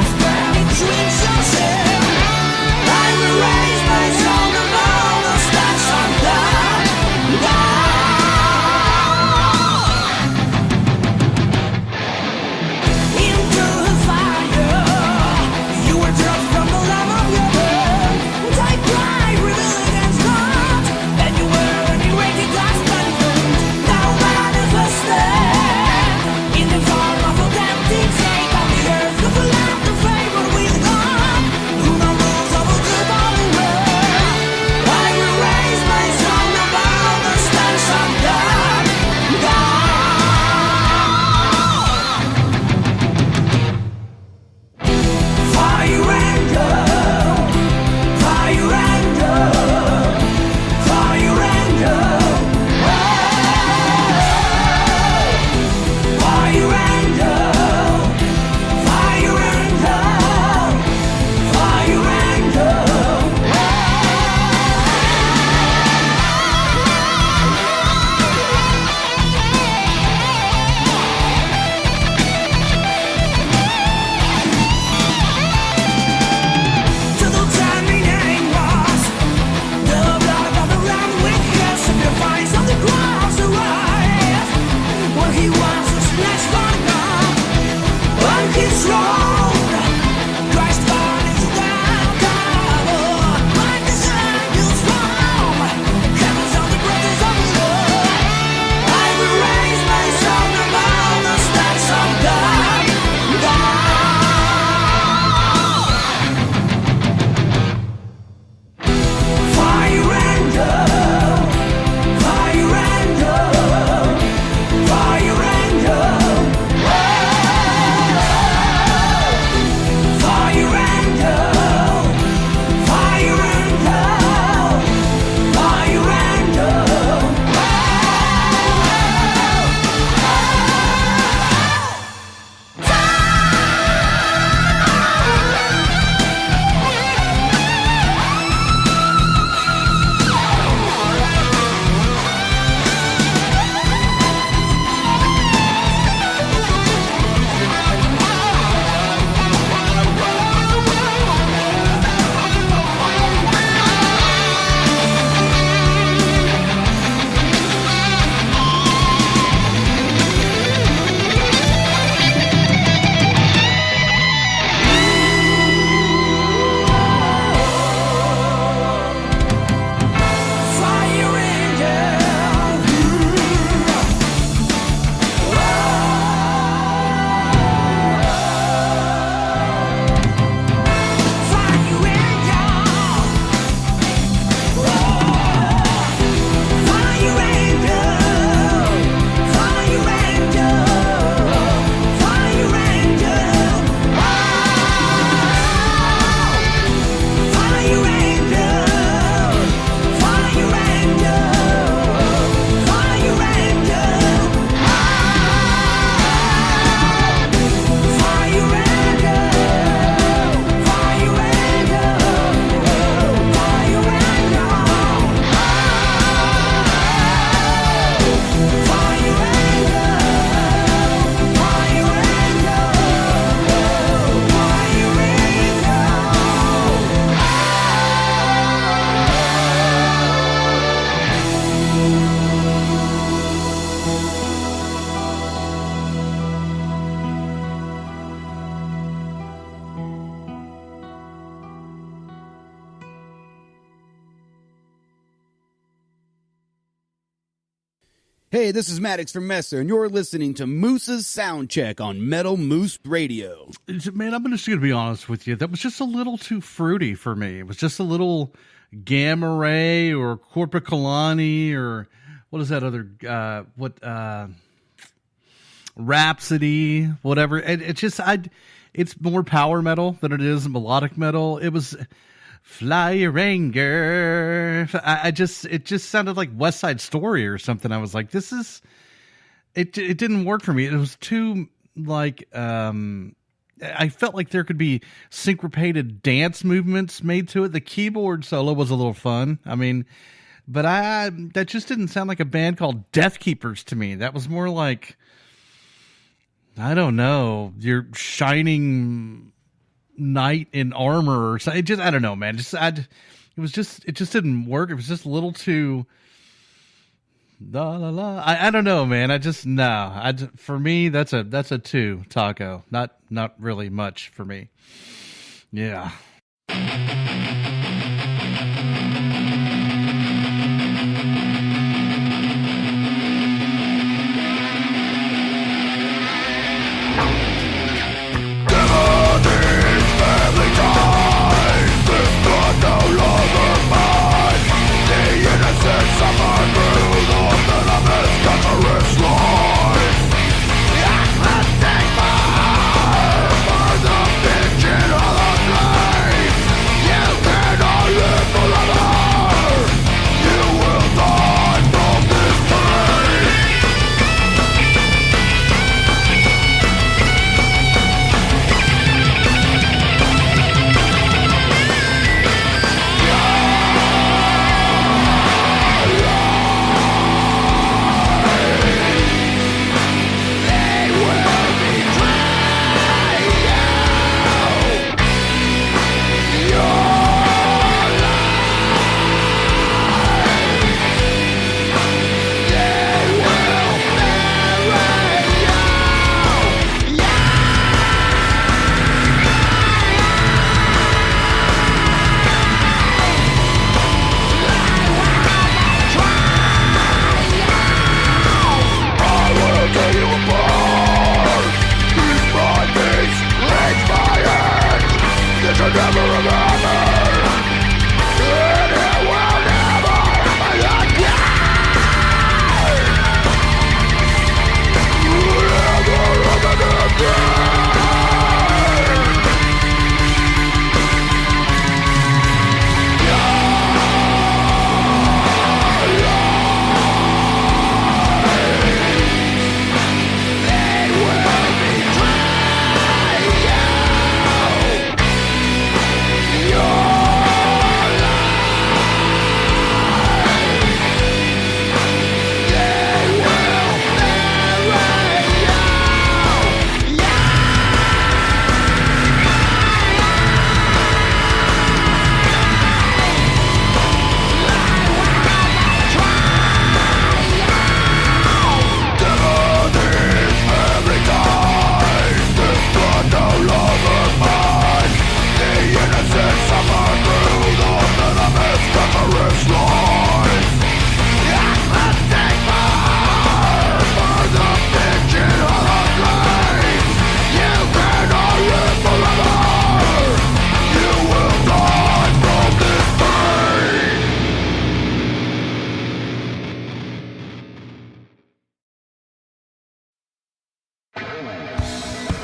Hey, this is Maddox from Messer, and you're listening to Moose's Soundcheck on Metal Moose Radio. Man, I'm just going to be honest with you. That was just a little too fruity for me. It was just a little Gamma Ray or Corpicalani or what is that other, Rhapsody, whatever. It's more power metal than it is melodic metal. It was Fly Your Anger. It just sounded like West Side Story or something. I was like, it didn't work for me. It was too like, I felt like there could be syncopated dance movements made to it. The keyboard solo was a little fun. I mean, but that just didn't sound like a band called Death Keepers to me. That was more like, I don't know, your shining knight in armor or something. I don't know, man. It just didn't work. It was just a little too la la la. I don't know, man. For me, that's a 2 taco. Not really much for me. Yeah.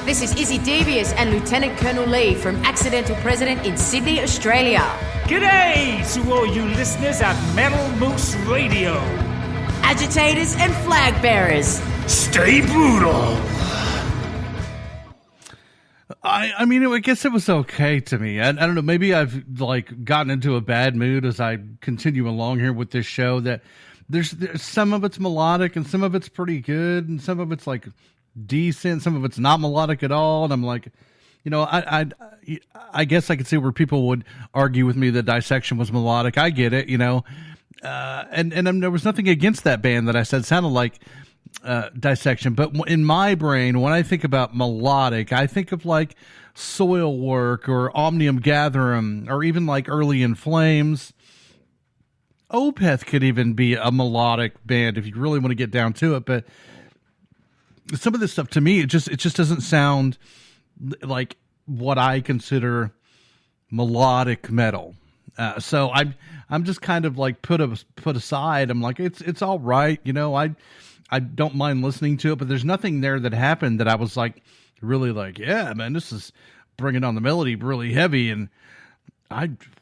This is Izzy Devious and Lieutenant Colonel Lee from Accidental President in Sydney, Australia. G'day to all you listeners at Metal Moose Radio. Agitators and flag bearers. Stay brutal. I mean, I guess it was okay to me. I don't know. Maybe I've gotten into a bad mood as I continue along here with this show. That there's some of it's melodic and some of it's pretty good and some of it's like decent. Some of it's not melodic at all. And I'm like, I guess I could see where people would argue with me that Dissection was melodic. I get it, and there was nothing against that band that I said sounded like Dissection, but in my brain, when I think about melodic, I think of like Soilwork or Omnium Gatherum or even like Early in Flames Opeth could even be a melodic band if you really want to get down to it, but some of this stuff to me, it just doesn't sound like what I consider melodic metal. So I'm just kind of like put aside. I'm like, it's all right. You know, I don't mind listening to it, but there's nothing there that happened that I was like, really like, yeah, man, this is bringing on the melody really heavy. And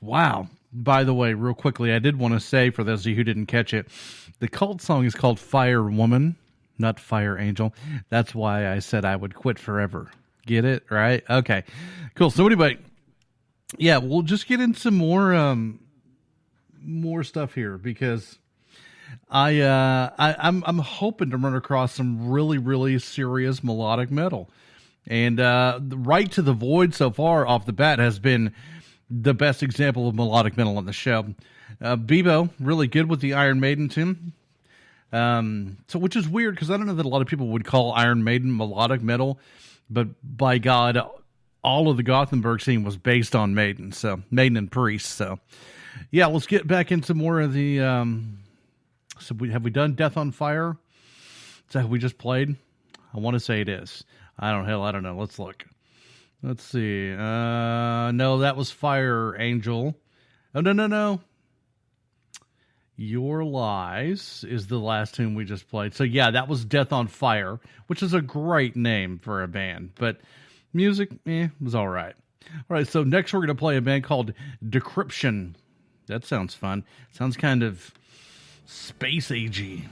wow. By the way, real quickly, I did want to say, for those of you who didn't catch it, the cult song is called Fire Woman, not Fire Angel. That's why I said I would quit forever. Get it? Right? Okay, cool. So anyway, yeah, we'll just get into more stuff here, because I'm hoping to run across some really, really serious melodic metal. And Right to the Void so far off the bat has been the best example of melodic metal on the show. Bebo, really good with the Iron Maiden tune. So, which is weird, because I don't know that a lot of people would call Iron Maiden melodic metal, but by God, all of the Gothenburg scene was based on Maiden. So, Maiden and Priest. So, yeah, let's get back into more of the. Have we done Death on Fire? Is that who we just played? I want to say it is. I don't know. Let's look. Let's see. No, that was Fire Angel. Oh, no. Your Lies is the last tune we just played. So, yeah, that was Death on Fire, which is a great name for a band. But music, was all right. All right, so next we're going to play a band called Decryption. That sounds fun. Sounds kind of space-agey.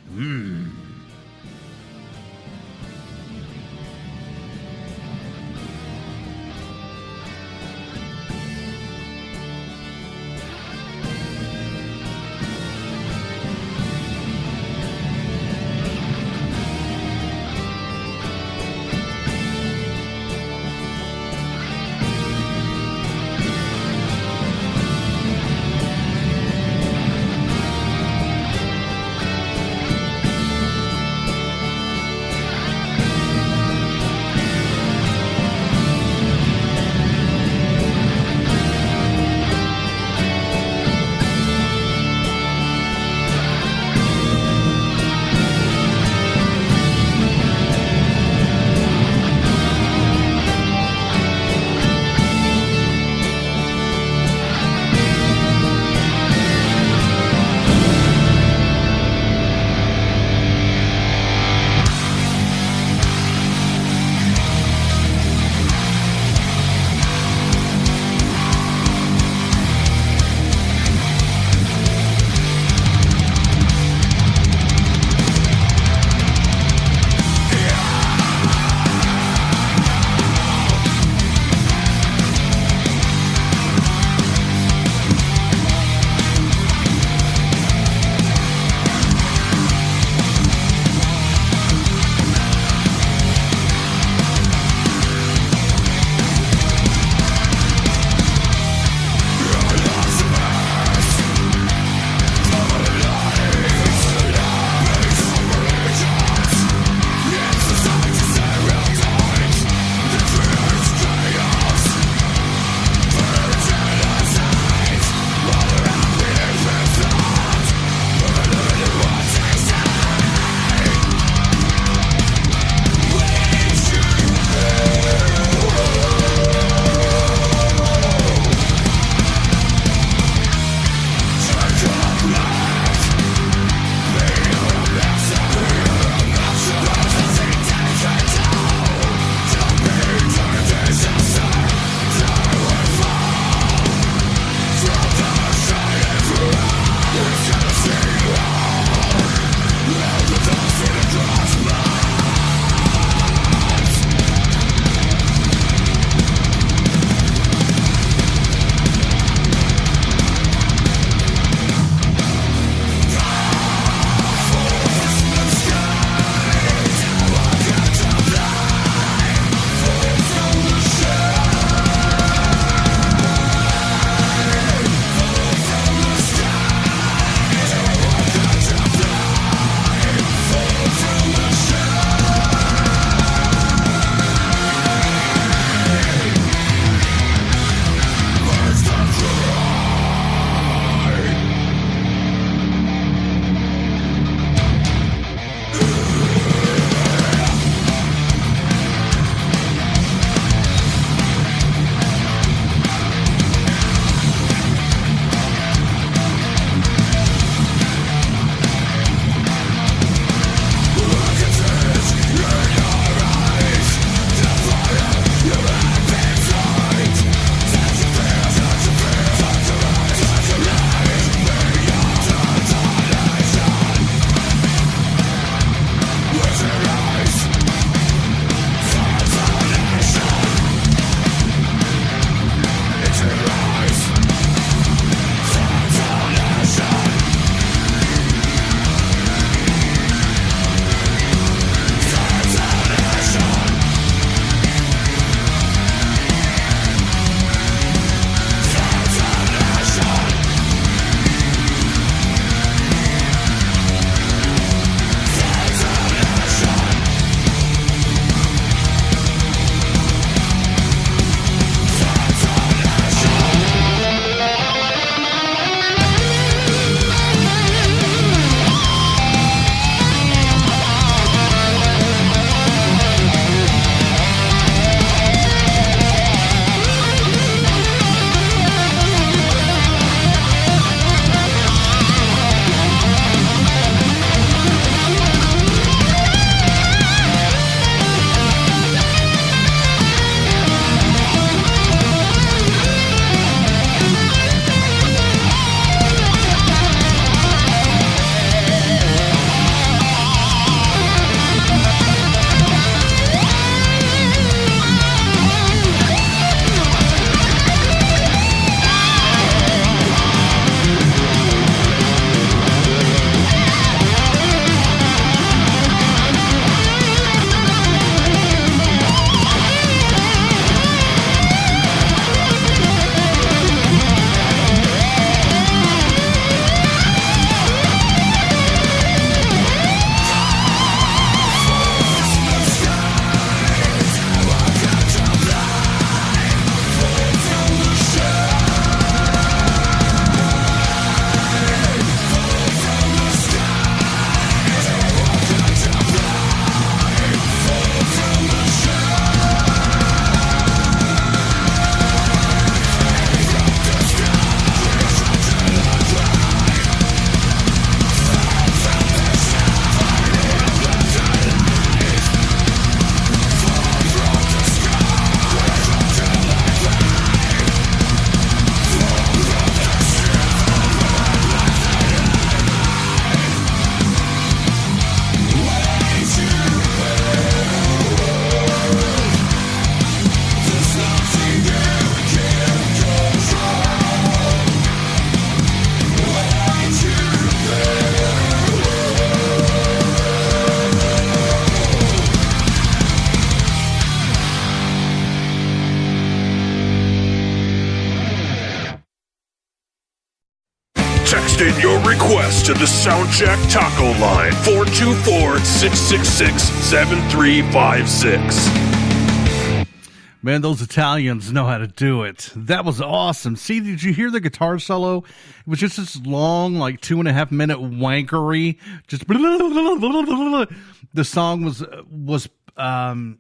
Text in your request to the Soundcheck Taco line 424-666-7356. Man, those Italians know how to do it. That was awesome. See, did you hear the guitar solo? It was just this long, like 2.5 minute wankery. Just the song was trying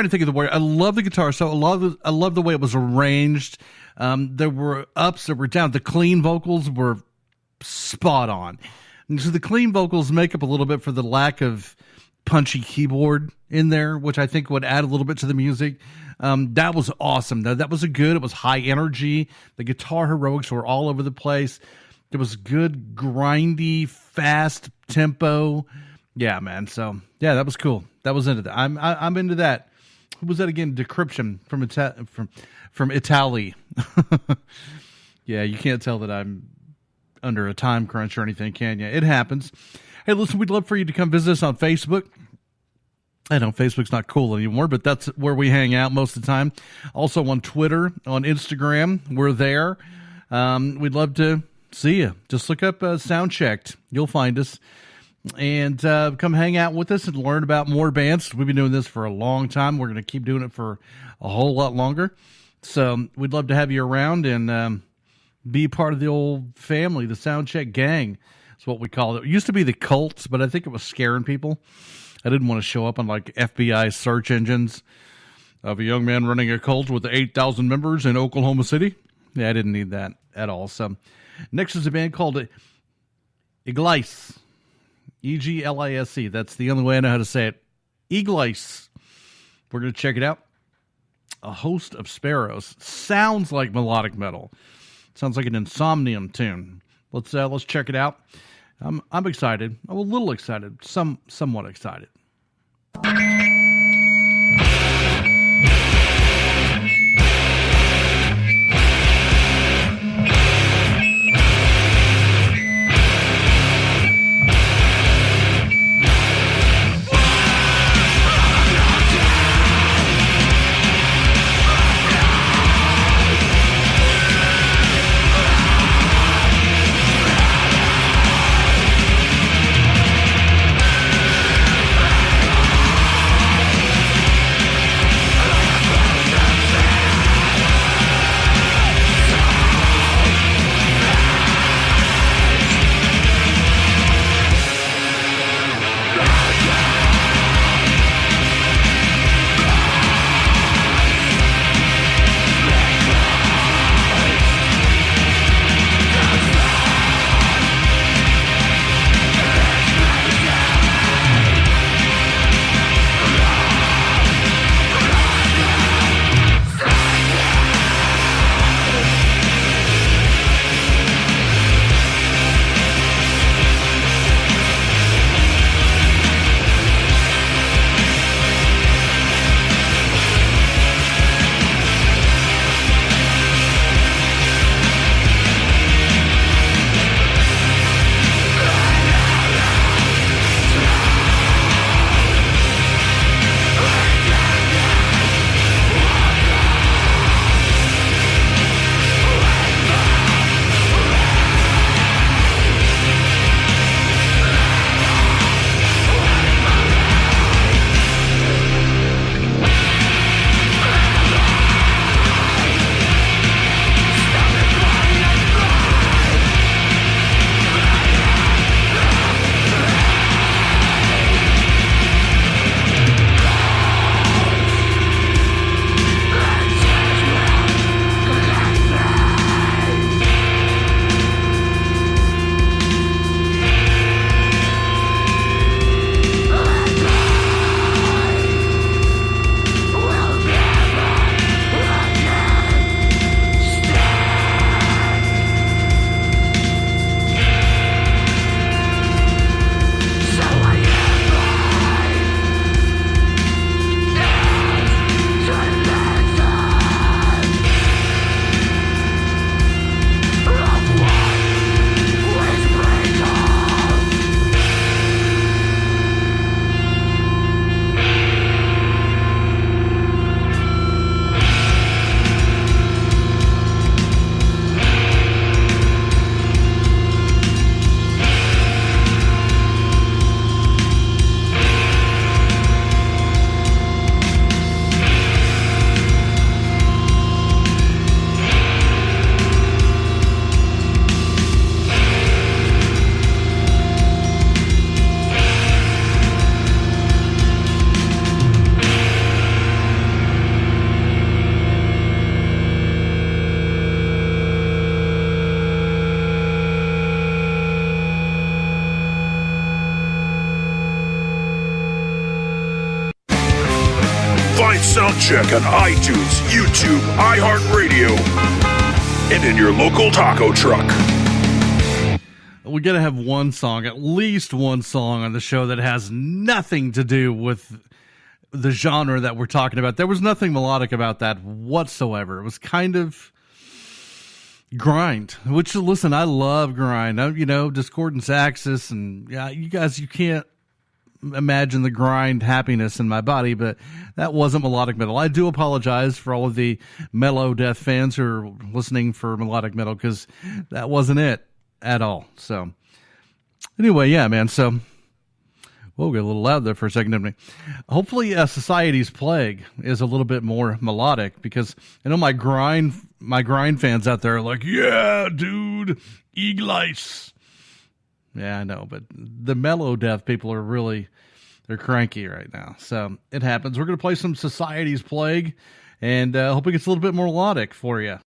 to think of the word. I love the guitar solo. I love the way it was arranged. There were ups, there were downs. The clean vocals were spot on. And so the clean vocals make up a little bit for the lack of punchy keyboard in there, which I think would add a little bit to the music. That was awesome. That was it was high energy. The guitar heroics were all over the place. It was good, grindy, fast tempo. Yeah, man. So yeah, that was cool. That was into that. I'm into that. Who was that again? Decryption from Italy. Yeah, you can't tell that I'm under a time crunch or anything, can you? It happens. Hey, listen, we'd love for you to come visit us on Facebook. I know Facebook's not cool anymore, but that's where we hang out most of the time. Also on Twitter, on Instagram, we're there. We'd love to see you. Just look up Soundchecked. You'll find us. And come hang out with us and learn about more bands. We've been doing this for a long time. We're going to keep doing it for a whole lot longer. So we'd love to have you around and be part of the old family, the Soundcheck gang. That's what we call it. It used to be the cults, but I think it was scaring people. I didn't want to show up on like FBI search engines of a young man running a cult with 8,000 members in Oklahoma City. Yeah, I didn't need that at all. So next is a band called HELIX. E-G-L-I-S-E. That's the only way I know how to say it. HELIX. We're going to check it out. A Host of Sparrows. Sounds like melodic metal. Sounds like an Insomnium tune. Let's check it out. I'm excited. I'm a little excited. Somewhat excited. Soundcheck on iTunes, YouTube, iHeartRadio, and in your local taco truck. We got to have one song, at least one song on the show that has nothing to do with the genre that we're talking about. There was nothing melodic about that whatsoever. It was kind of grind, which, listen, I love grind. Discordance Axis, and you guys, you can't imagine the grind happiness in my body, but that wasn't melodic metal. I do apologize for all of the Melodeath fans who are listening for melodic metal, because that wasn't it at all. So anyway, yeah, man. So we'll get a little loud there for a second, didn't we? Hopefully Society's Plague is a little bit more melodic, because I know my grind fans out there are like, yeah, dude, Eaglice. Yeah, I know, but the Melodeath people are they're cranky right now. So it happens. We're going to play some Society's Plague, and hope it gets a little bit more melodic for you.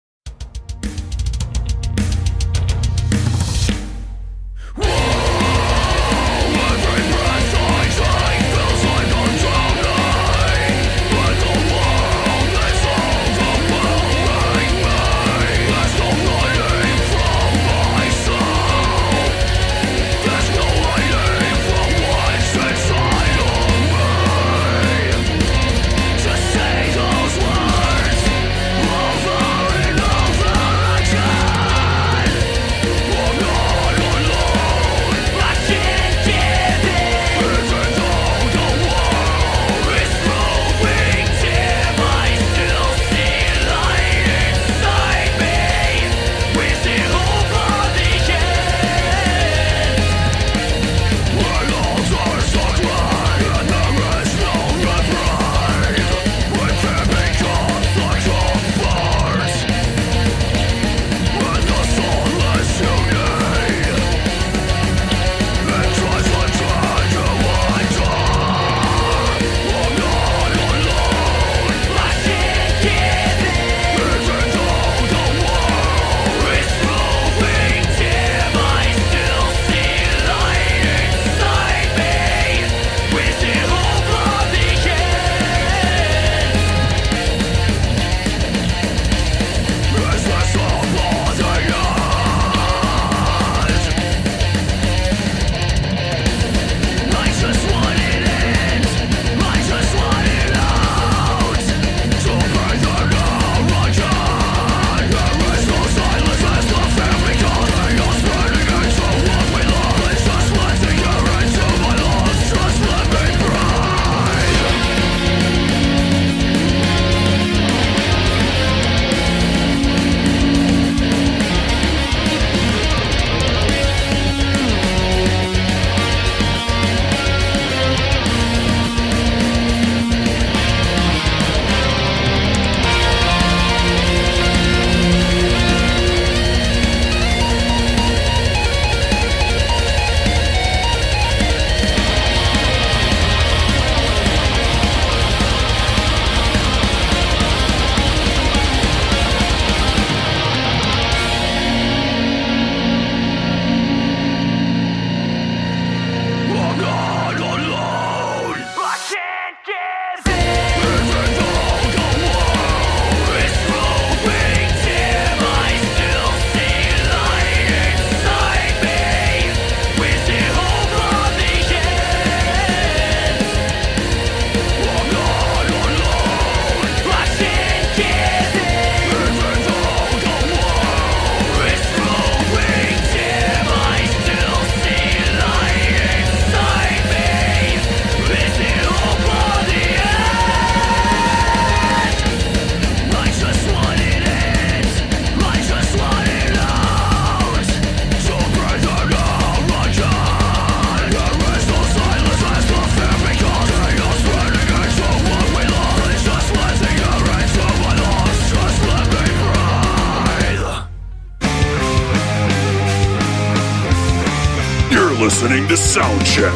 listening to Soundcheck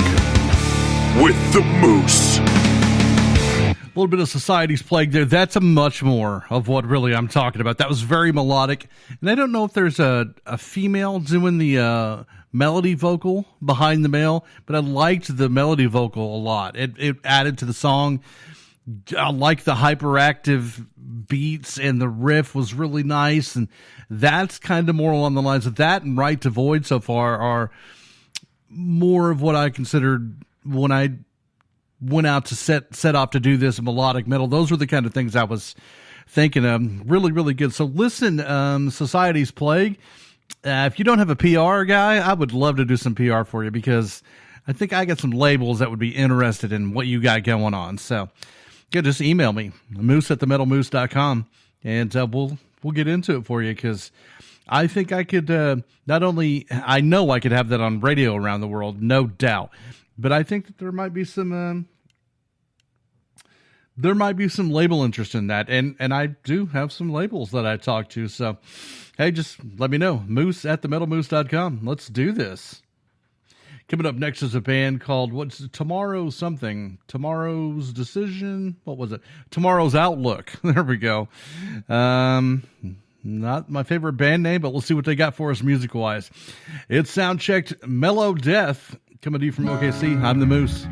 with the Moose. A little bit of Society's Plague there. That's a much more of what really I'm talking about. That was very melodic. And I don't know if there's a female doing the melody vocal behind the male, but I liked the melody vocal a lot. It added to the song. I like the hyperactive beats, and the riff was really nice. And that's kind of more along the lines of that, and Right to Void so far are more of what I considered when I went out to set off to do this melodic metal. Those were the kind of things I was thinking of. Really, really good. So listen, Society's Plague. If you don't have a PR guy, I would love to do some PR for you, because I think I got some labels that would be interested in what you got going on. So just email me, moose@themetalmoose.com, and we'll get into it for you, because I think I could not only, I know I could have that on radio around the world, no doubt, but I think that there might be some label interest in that, and I do have some labels that I talk to. So hey, just let me know, moose@themetalmoose.com. Let's do this. Coming up next is a band called Tomorrow's Decision. What was it? Tomorrow's Outlook. There we go. Not my favorite band name, but we'll see what they got for us music-wise. It's Soundchecked Melodeath, coming to you from OKC. I'm the Moose.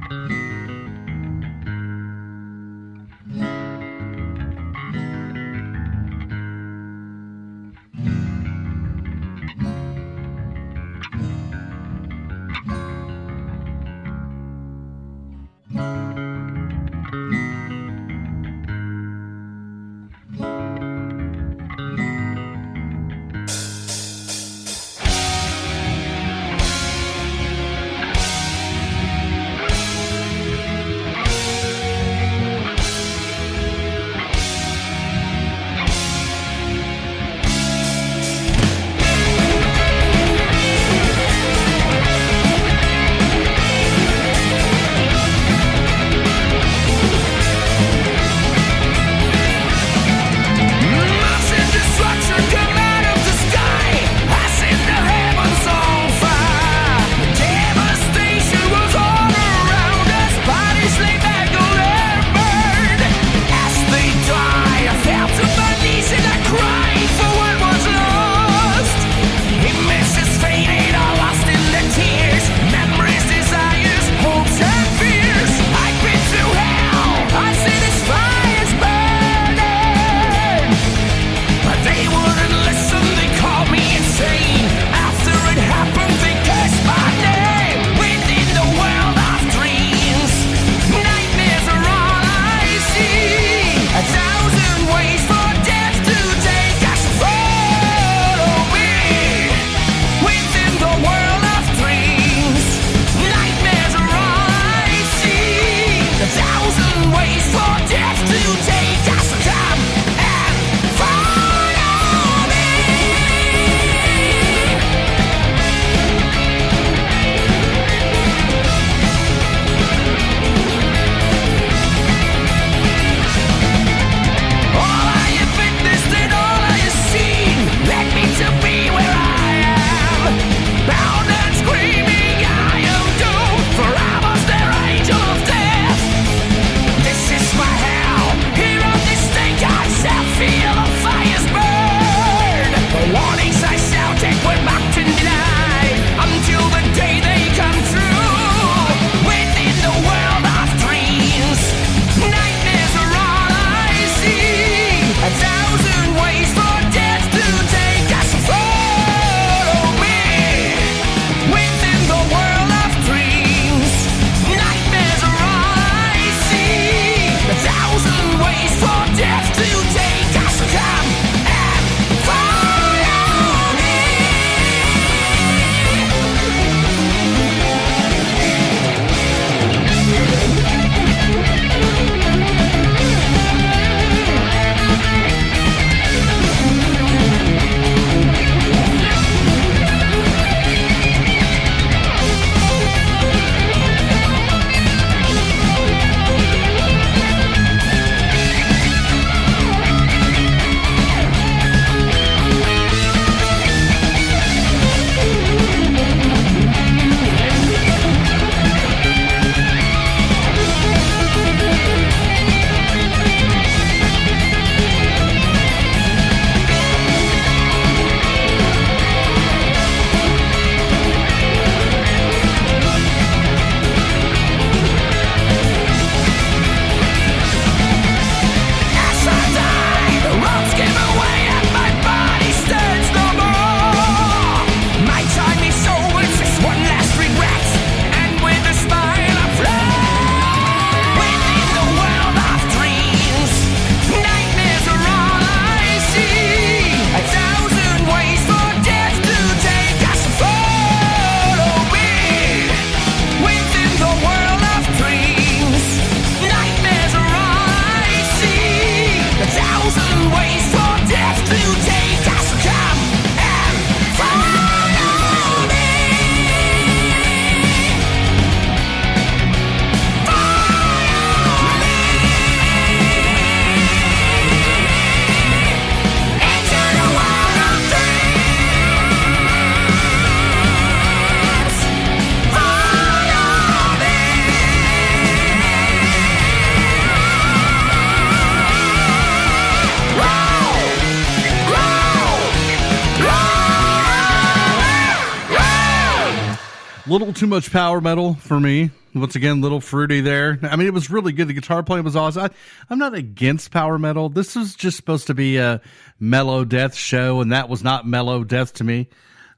little too much power metal for me. Once again, little fruity there. I mean, it was really good. The guitar playing was awesome. I'm not against power metal. This was just supposed to be a Melodeath show, and that was not Melodeath to me.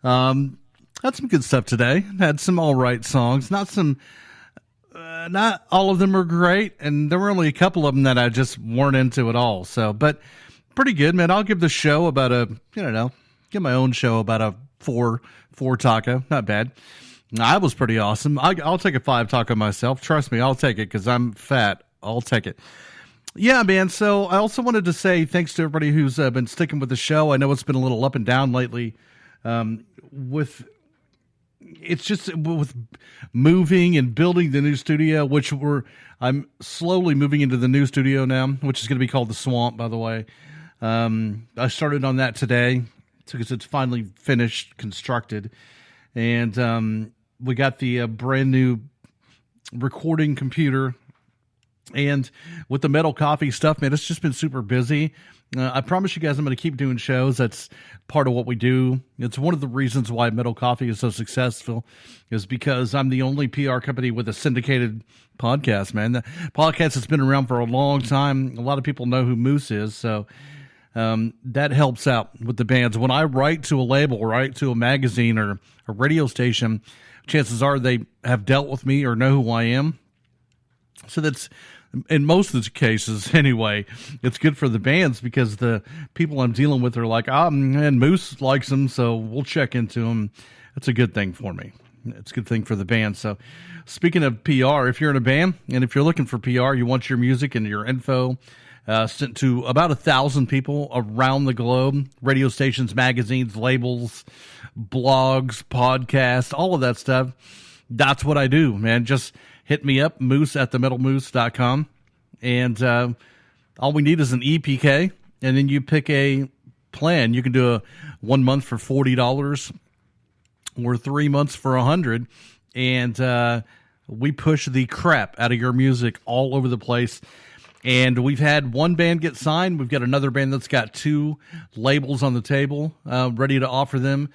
Had some good stuff today. Had some all right songs. Not all of them are great, and there were only a couple of them that I just weren't into at all. So, but pretty good, man. I'll give the show about give my own show about a 4 taco. Not bad. I was pretty awesome. I'll take a 5 taco myself. Trust me, I'll take it because I'm fat. I'll take it. Yeah, man. So I also wanted to say thanks to everybody who's been sticking with the show. I know it's been a little up and down lately with moving and building the new studio, which I'm slowly moving into the new studio now, which is going to be called The Swamp, by the way. I started on that today because it's finally finished, constructed. And we got the brand new recording computer. And with the Metal Coffee stuff, man, it's just been super busy. I promise you guys I'm going to keep doing shows. That's part of what we do. It's one of the reasons why Metal Coffee is so successful is because I'm the only PR company with a syndicated podcast, man. The podcast has been around for a long time. A lot of people know who Moose is, so that helps out with the bands. When I write to a label, write to a magazine or a radio station, chances are they have dealt with me or know who I am. So that's, in most of the cases anyway, it's good for the bands because the people I'm dealing with are like, and Moose likes them, so we'll check into them. That's a good thing for me. It's a good thing for the band. So speaking of PR, if you're in a band and if you're looking for PR, you want your music and your info sent to about 1,000 people around the globe, radio stations, magazines, labels, blogs, podcasts, all of that stuff. That's what I do, man. Just hit me up, moose@themetalmoose.com. And all we need is an EPK, and then you pick a plan. You can do a 1 month for $40 or 3 months for $100. And we push the crap out of your music all over the place. And we've had one band get signed. We've got another band that's got 2 labels on the table ready to offer them.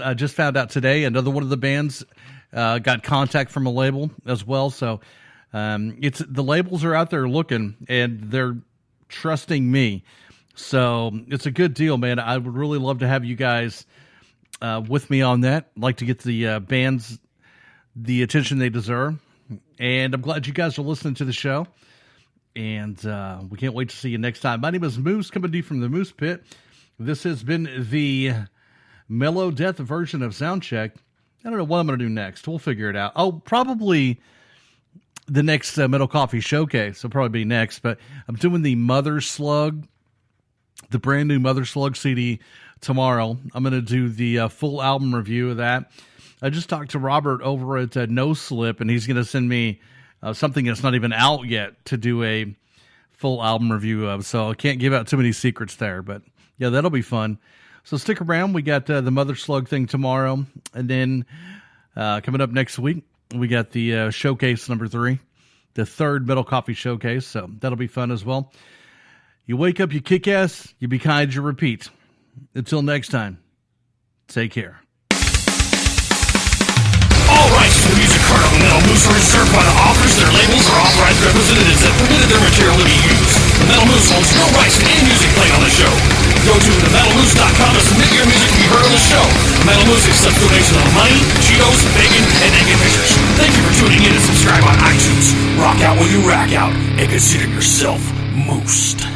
I just found out today another one of the bands got contact from a label as well. So the labels are out there looking, and they're trusting me. So it's a good deal, man. I would really love to have you guys with me on that. I'd like to get the bands the attention they deserve. And I'm glad you guys are listening to the show. And we can't wait to see you next time. My name is Moose, coming to you from the Moose Pit. This has been the Melodeath version of Soundchecked. I don't know what I'm going to do next. We'll figure it out. Oh, probably the next Metal Coffee Showcase will probably be next. But I'm doing the Mother Slug, the brand new Mother Slug CD tomorrow. I'm going to do the full album review of that. I just talked to Robert over at No Slip, and he's going to send me something that's not even out yet to do a full album review of. So I can't give out too many secrets there, but yeah, that'll be fun. So stick around. We got the Mother Slug thing tomorrow. And then coming up next week, we got the showcase number 3, the 3rd Metal Coffee Showcase. So that'll be fun as well. You wake up, you kick ass, you be kind, you repeat. Until next time, take care. All rights to the music heard on the Metal Moose are reserved by the authors, their labels, or authorized representatives that permitted their material to be used. The Metal Moose holds no rights to any music played on the show. Go to themetalmoose.com to submit your music to be heard on the show. The Metal Moose accepts donations of money, Cheetos, bacon, and naked pictures. Thank you for tuning in and subscribe on iTunes. Rock out while you rack out, and consider yourself moosed.